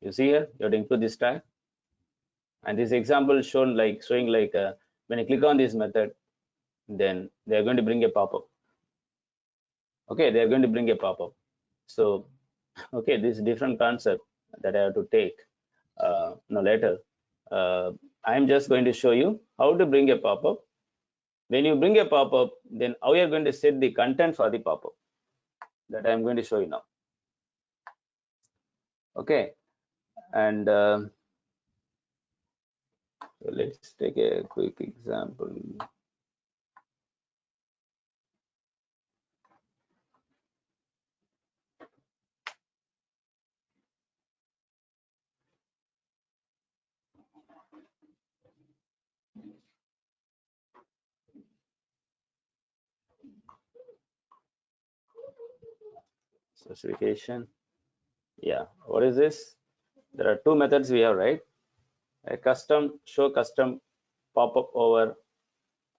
you see here, you have to include this tag. And this example showing like when I click on this method, then they are going to bring a pop-up. Okay, they are going to bring a pop-up. So, okay, this is different concept that I have to take later. I'm just going to show you how to bring a pop-up. When you bring a pop-up, then how you are going to set the content for the pop-up, that I'm going to show you now. Okay, and so let's take a quick example. Specification. Yeah, what is this? There are two methods we have, right? A custom, show custom pop-up over,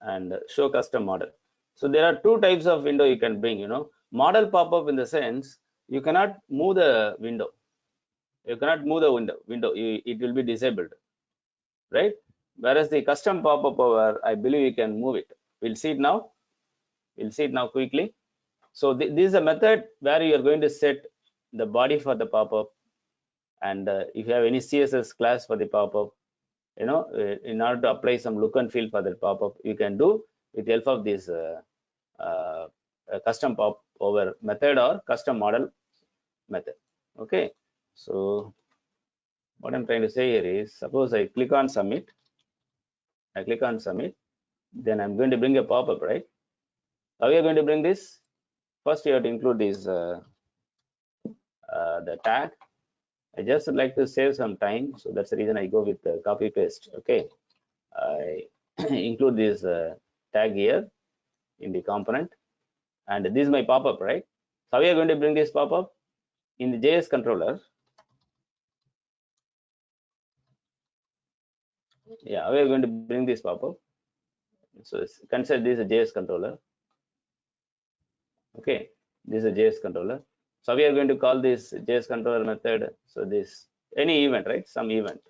and show custom model. So there are two types of window you can bring. Model pop-up in the sense you cannot move the window. You cannot move the window. It will be disabled, right? Whereas the custom pop-up over, I believe you can move it. We'll see it now. We'll see it now quickly. So this is a method where you are going to set the body for the pop-up, and if you have any CSS class for the pop-up, in order to apply some look and feel for the pop-up, you can do with the help of this custom pop over method or custom model method. Okay, so what I'm trying to say here is, suppose I click on submit, then I'm going to bring a pop-up, right? How are you going to bring this? First you have to include this the tag. I just would like to save some time, so that's the reason I go with the copy paste. Okay, I include this tag here in the component, and this is my pop-up, right? So how are you going to bring this pop-up? In the JS controller. Yeah, how are you going to bring this pop-up? So consider this a JS controller. Okay, this is a JS controller. So we are going to call this JS controller method. So this any event, right? Some event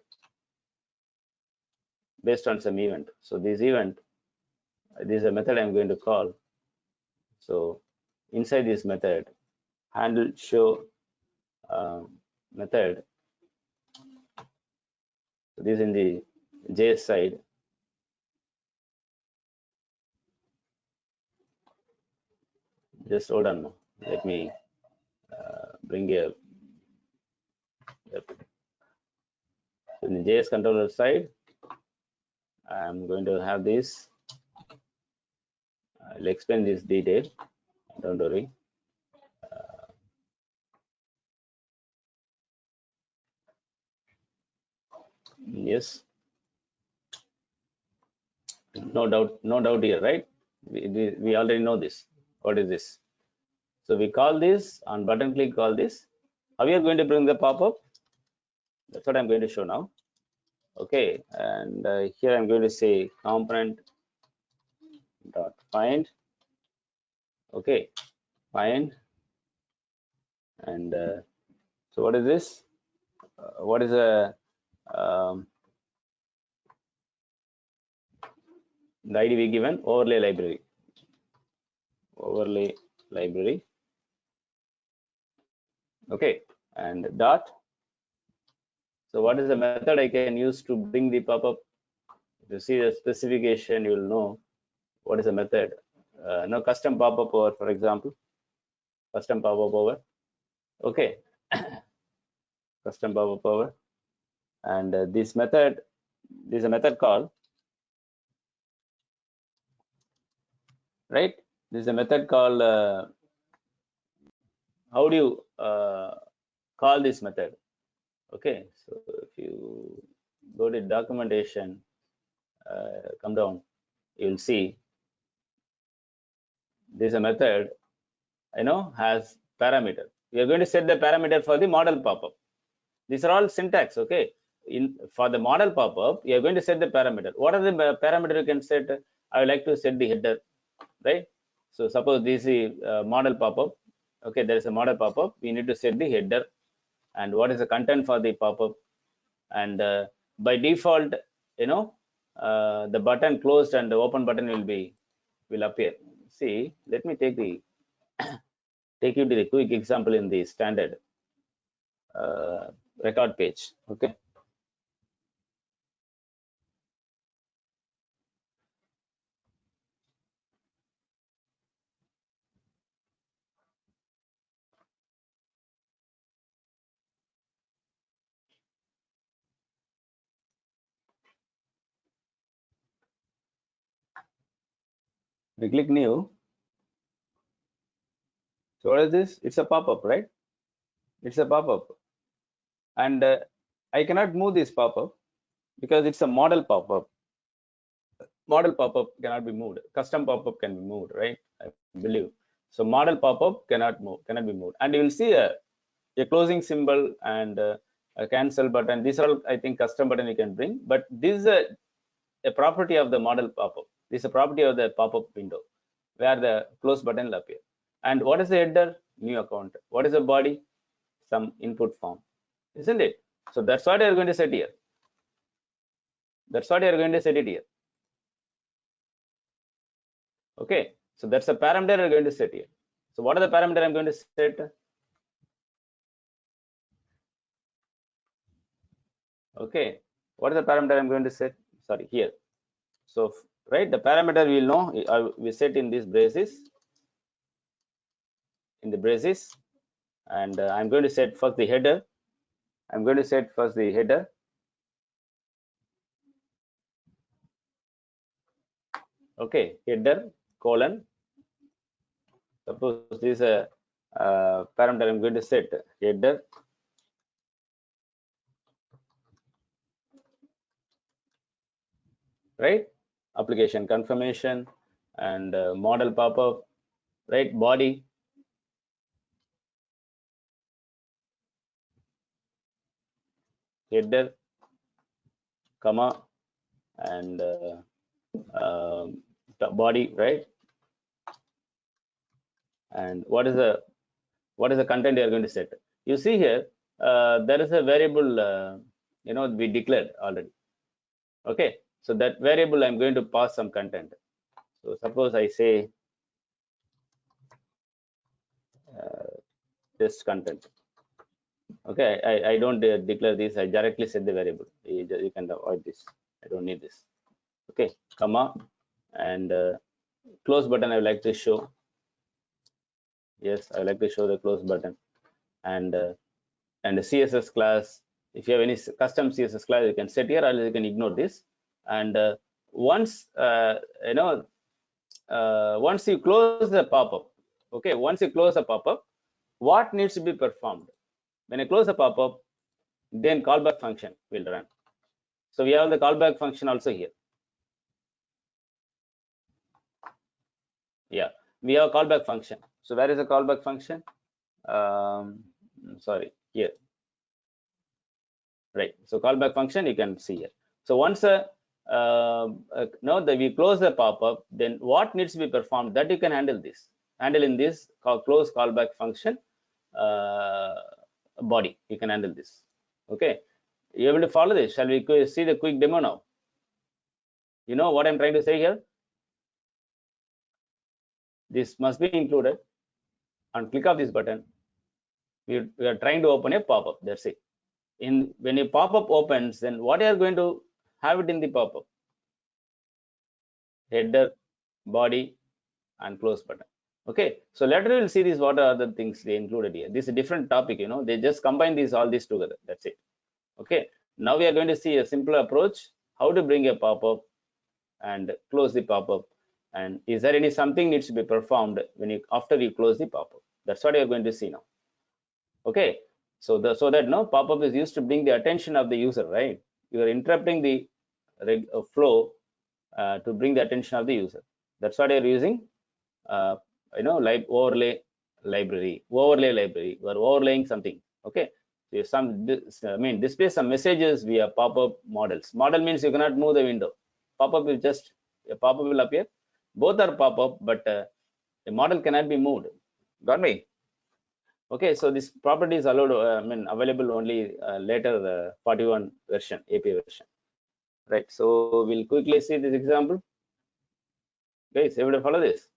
based on some event. So this event, this is a method I'm going to call. So inside this method, handle show method. So this is in the JS side. Just hold on. Let me bring a in the JS controller side. I'm going to have this. I'll explain this detail. Don't worry. Yes, no doubt here, right? We already know this. What is this? So we call this on button click, call this. How we are going to bring the pop-up? That's what I'm going to show now. Okay, and here I'm going to say component dot find. Okay, find, and so what is this? What is a um, the ID we given? Overlay library. Overlay library. Okay, and dot. So what is the method I can use to bring the pop-up? If you see the specification, you will know what is the method. No custom pop-up over, for example, custom pop-up over. Okay, custom pop-up over, and this method, this is a method call, right? This is a method called. How do you call this method? Okay, so if you go to documentation, come down, you'll see this is a method, has parameter. We are going to set the parameter for the model pop-up. These are all syntax, okay? For the model pop-up, you are going to set the parameter. What are the parameter you can set? I would like to set the header, right? So suppose this is model pop-up. Okay, there is a model pop-up. We need to set the header and what is the content for the pop-up. And by default, the button closed and the open button will appear. See, let me take you to the quick example in the standard record page. Okay. We click new. So what is this? It's a pop-up, right? It's a pop-up, and I cannot move this pop-up because it's a model pop-up. Model pop-up cannot be moved. Custom pop-up can be moved, right? I believe. So model pop-up cannot be moved, and you will see a closing symbol and a cancel button. These are all, I think, custom button you can bring, but this is a property of the model pop-up. This is a property of the pop-up window where the close button will appear. And what is the header? New account. What is the body? Some input form, isn't it? So that's what you're going to set here. That's what you're going to set it here. Okay, so that's a parameter you're going to set here. So what are the parameter I'm going to set? Okay, what is the parameter I'm going to set? Sorry, here. So right, the parameter we'll know we set in this braces, and I'm going to set first the header. I'm going to set first the header. Okay, header colon. Suppose this is a parameter I'm going to set header. Right, application confirmation and model pop-up, right, body, header, comma, and the body, right? And what is the content you are going to set? You see here, there is a variable, we declared already. Okay, so that variable I'm going to pass some content. So suppose I say test content. Okay, I don't declare this. I directly set the variable. You can avoid this. I don't need this. Okay, comma, and close button I would like to show. Yes, I like to show the close button, and the CSS class. If you have any custom CSS class, you can set here, or you can ignore this. And once once you close the pop-up, okay, once you close the pop-up, what needs to be performed? When I close the pop-up, then callback function will run. So we have the callback function also here. Yeah, we have callback function. So where is the callback function? Sorry, here. Right. So callback function you can see here. So once now that we close the pop-up, then what needs to be performed, that you can handle in this close callback function body. You can handle this. Okay. You able to follow this? Shall we see the quick demo now? You know what I'm trying to say here? This must be included. And click of this button. We are trying to open a pop-up. That's it. When a pop-up opens, then what you are going to have it in the pop-up? Header, body, and close button. Okay, so later we'll see these what are the things they included here. This is a different topic, they just combine all these together. That's it. Okay, now we are going to see a simpler approach, how to bring a pop-up and close the pop-up, and is there any something needs to be performed after you close the pop-up. That's what you're going to see now. Okay, so that no pop-up is used to bring the attention of the user, right? You are interrupting the flow to bring the attention of the user. That's what you're using. Like overlay library, we're overlaying something. Okay, so display some messages via pop-up models. Model means you cannot move the window. Pop-up will just a pop-up will appear. Both are pop-up, but the model cannot be moved. Got me? Okay, so this property is allowed, available only later 41 version, API version. Right, so we'll quickly see this example. Guys, able to follow this?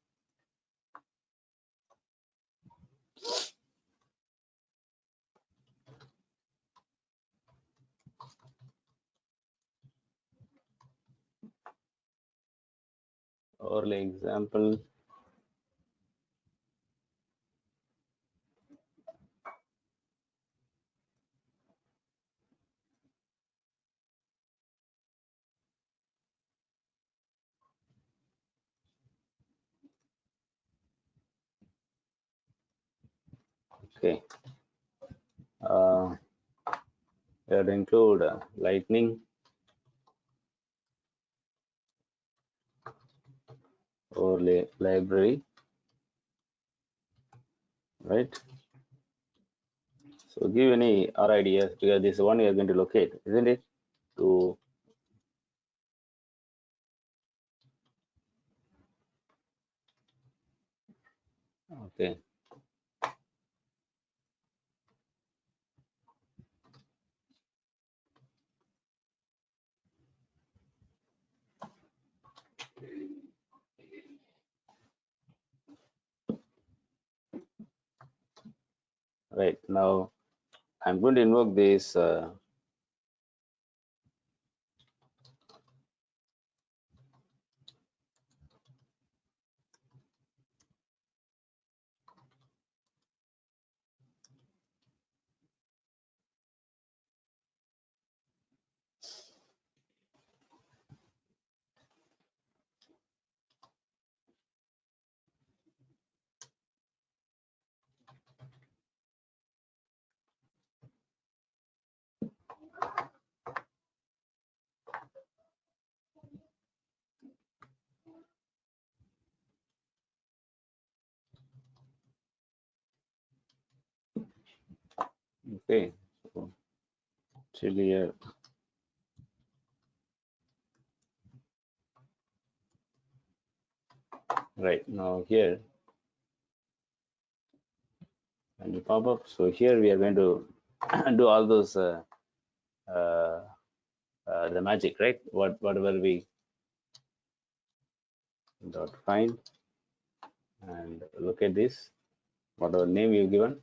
Overlay example. Okay. We have to include lightning, overlay library, right? So give any ideas, because this one you are going to locate, isn't it? To okay. Right, now I'm going to invoke this okay. So here. Right, now here and the pop-up. So here we are going to do all those uh, the magic, right? Whatever we dot find, and look at this, whatever name you've given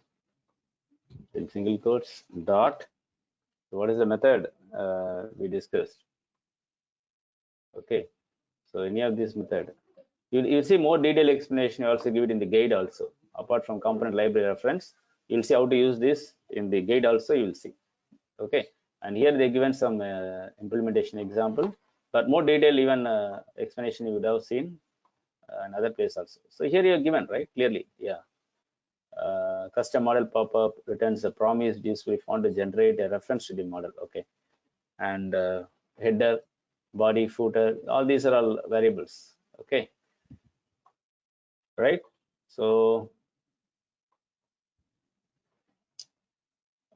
in single quotes dot. So what is the method we discussed? Okay, so any of this method, you'll see more detailed explanation. You also give it in the guide also. Apart from component library reference, you'll see how to use this in the guide also. You'll see. Okay, and here they given some implementation example, but more detailed even explanation you would have seen another place also. So here you are given, right, clearly. Yeah. Custom model pop-up returns a promise usefully found to generate a reference to the model. Okay, and header, body, footer, all these are all variables. Okay, right? So,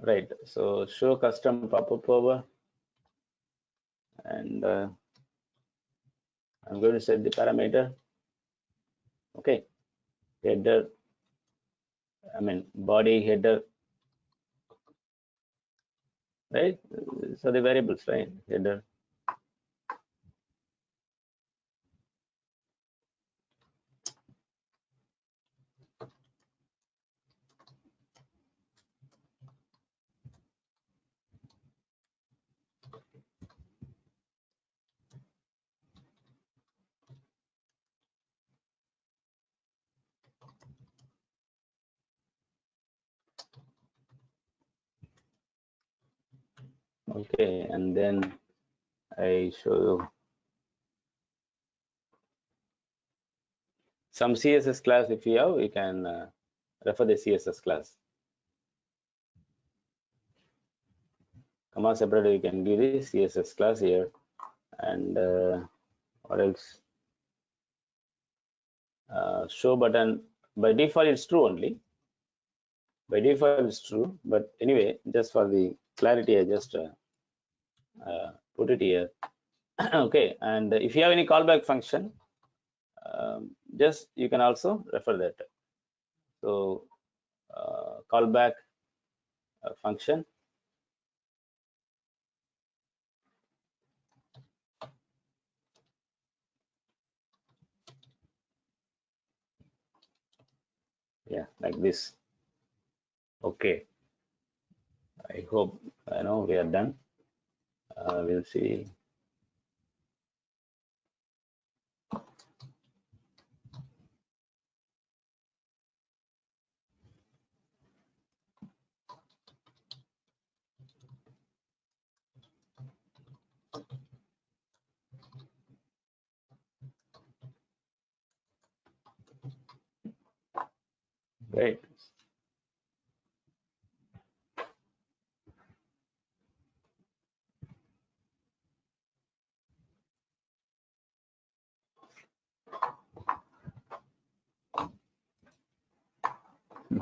right. So show custom pop-up over, and I'm going to set the parameter. Okay, header, I mean body, header, right? So the variables, right? Header. Okay, and then I show you some CSS class. If you have, you can refer the CSS class. Comma separator, you can give the CSS class here. And what else? Show button, by default it's true only. By default it's true, but anyway, just for the clarity, I just put it here. Okay, and if you have any callback function, just you can also refer that. So callback function. Yeah, like this. Okay, I hope I know we are done. We'll see. Great.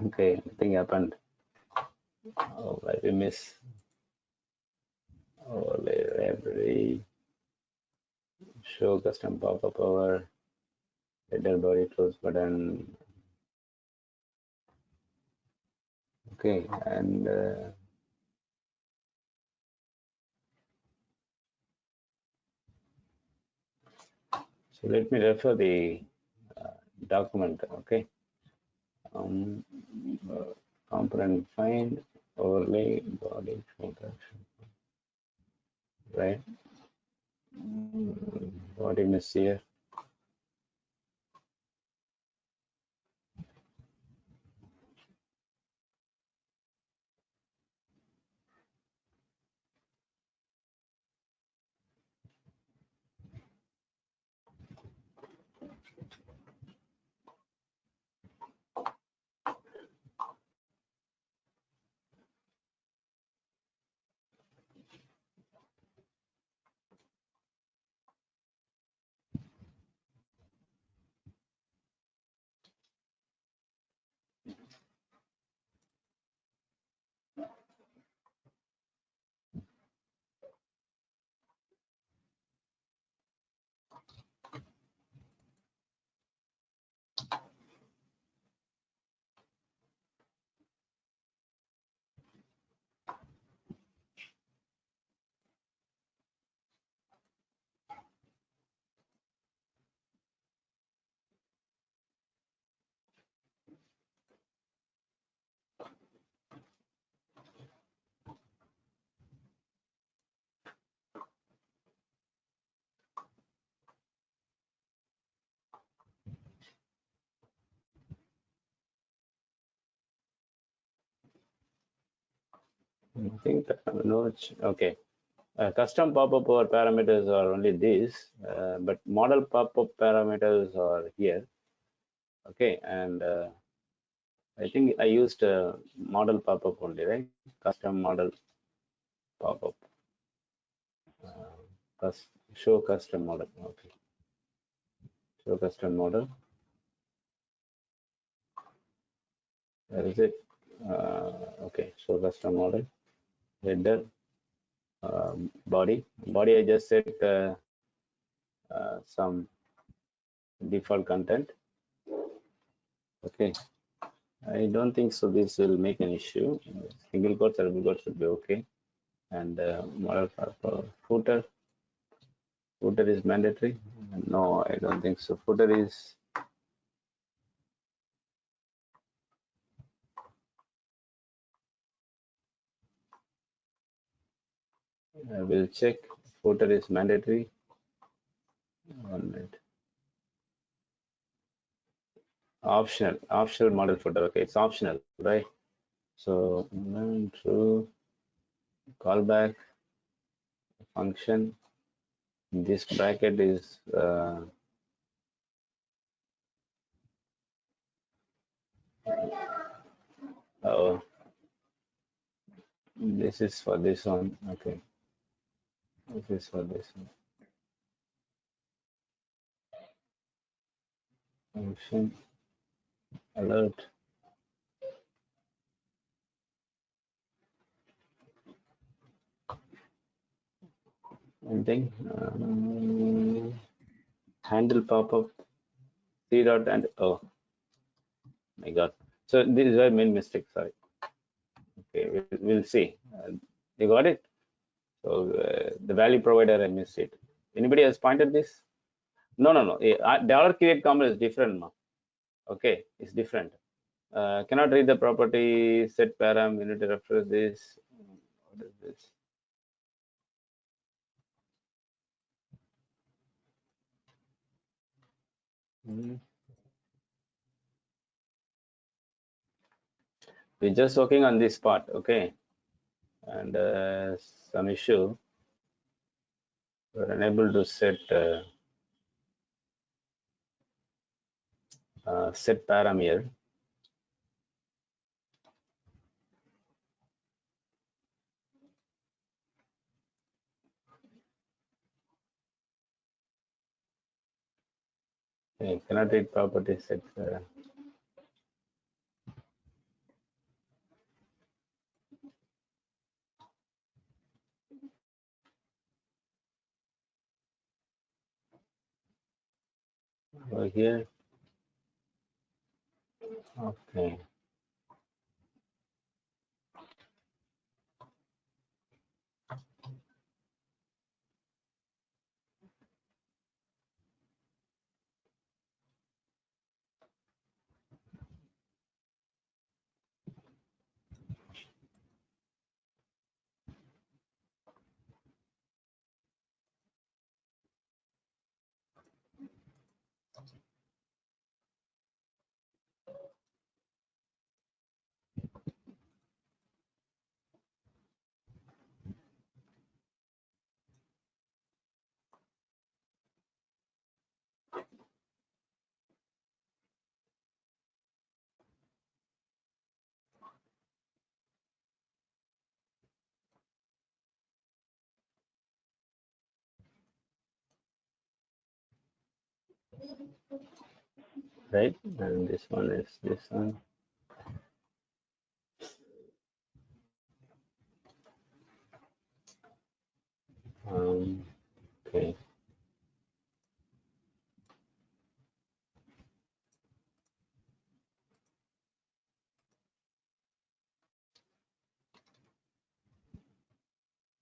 Okay, nothing happened. Oh, I will miss. Overlay library. Show custom pop-up over header body close button. Okay, and so let me refer the document. Okay, um, component find overlay body filter. Right. What you miss here? I think no. Okay. Custom pop-up over parameters are only these, but model pop-up parameters are here. Okay, and I think I used model pop-up only, right? Custom model pop-up. Show custom model. Okay. Show custom model. Where is it? Okay. Show custom model. Header. Body. Body. I just set some default content. Okay. I don't think so. This will make an issue. Single quotes or double quotes should be okay. And model for footer. Footer is mandatory. No, I don't think so. Footer is. I will check. Footer is mandatory. 1 minute. Optional model footer. Okay, it's optional, right? So true callback function. This bracket is oh, this is for this one. Okay, this is for this one. Function alert. Anything. Handle pop-up. C dot and oh my god. So this is my main mistake. Sorry. Okay, we'll see. You got it. So the value provider I missed it. Anybody has pointed this? No. Dollar create comment is different now. Okay, it's different. Cannot read the property set param. We need to refresh this. What is this? We're just working on this part, okay? And some issue. We're unable to set set param here. Okay, cannot read property set. Over here. Okay. Right, and this one is this one. Okay.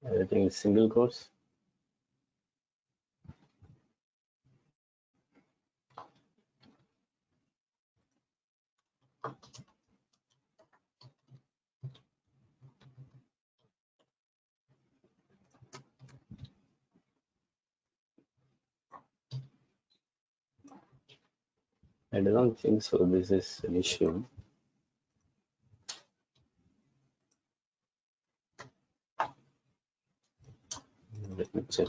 Everything is single quotes. I don't think so. This is an issue. Let me check.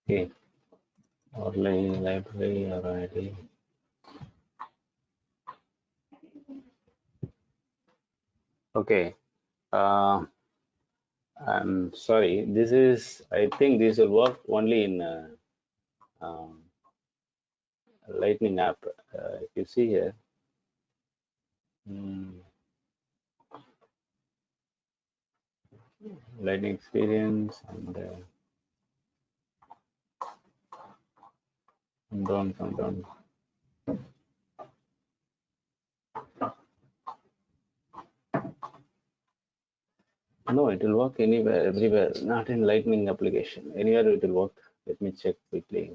Okay. Online library or ID. Okay. I'm sorry. This is, I think this will work only in um, Lightning app. If you see here, mm, Lightning experience and come down. No, it will work anywhere, everywhere. Not in Lightning application. Anywhere it will work. Let me check quickly.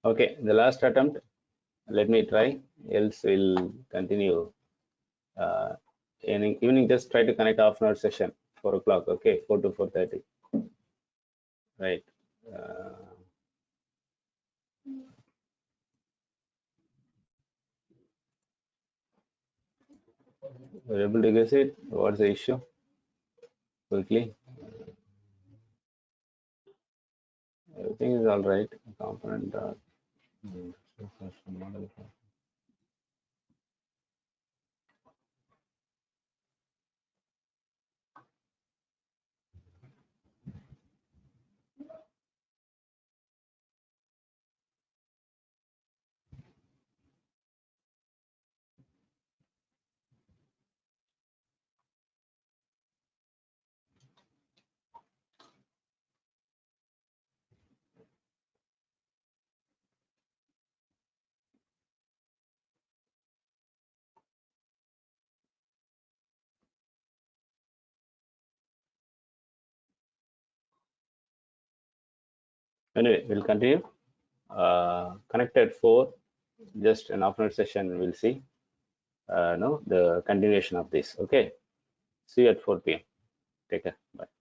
Okay, the last attempt. Let me try. Else we'll continue. Evening, just try to connect half an hour session, 4 o'clock. Okay, 4 to 4:30. Right. Uh, we're able to guess it. What's the issue? Quickly. Everything is all right. Component. Mm, model. Anyway, we'll continue. Connect at 4. Just an half an hour session. We'll see. No, the continuation of this. Okay. See you at 4 p.m. Take care. Bye.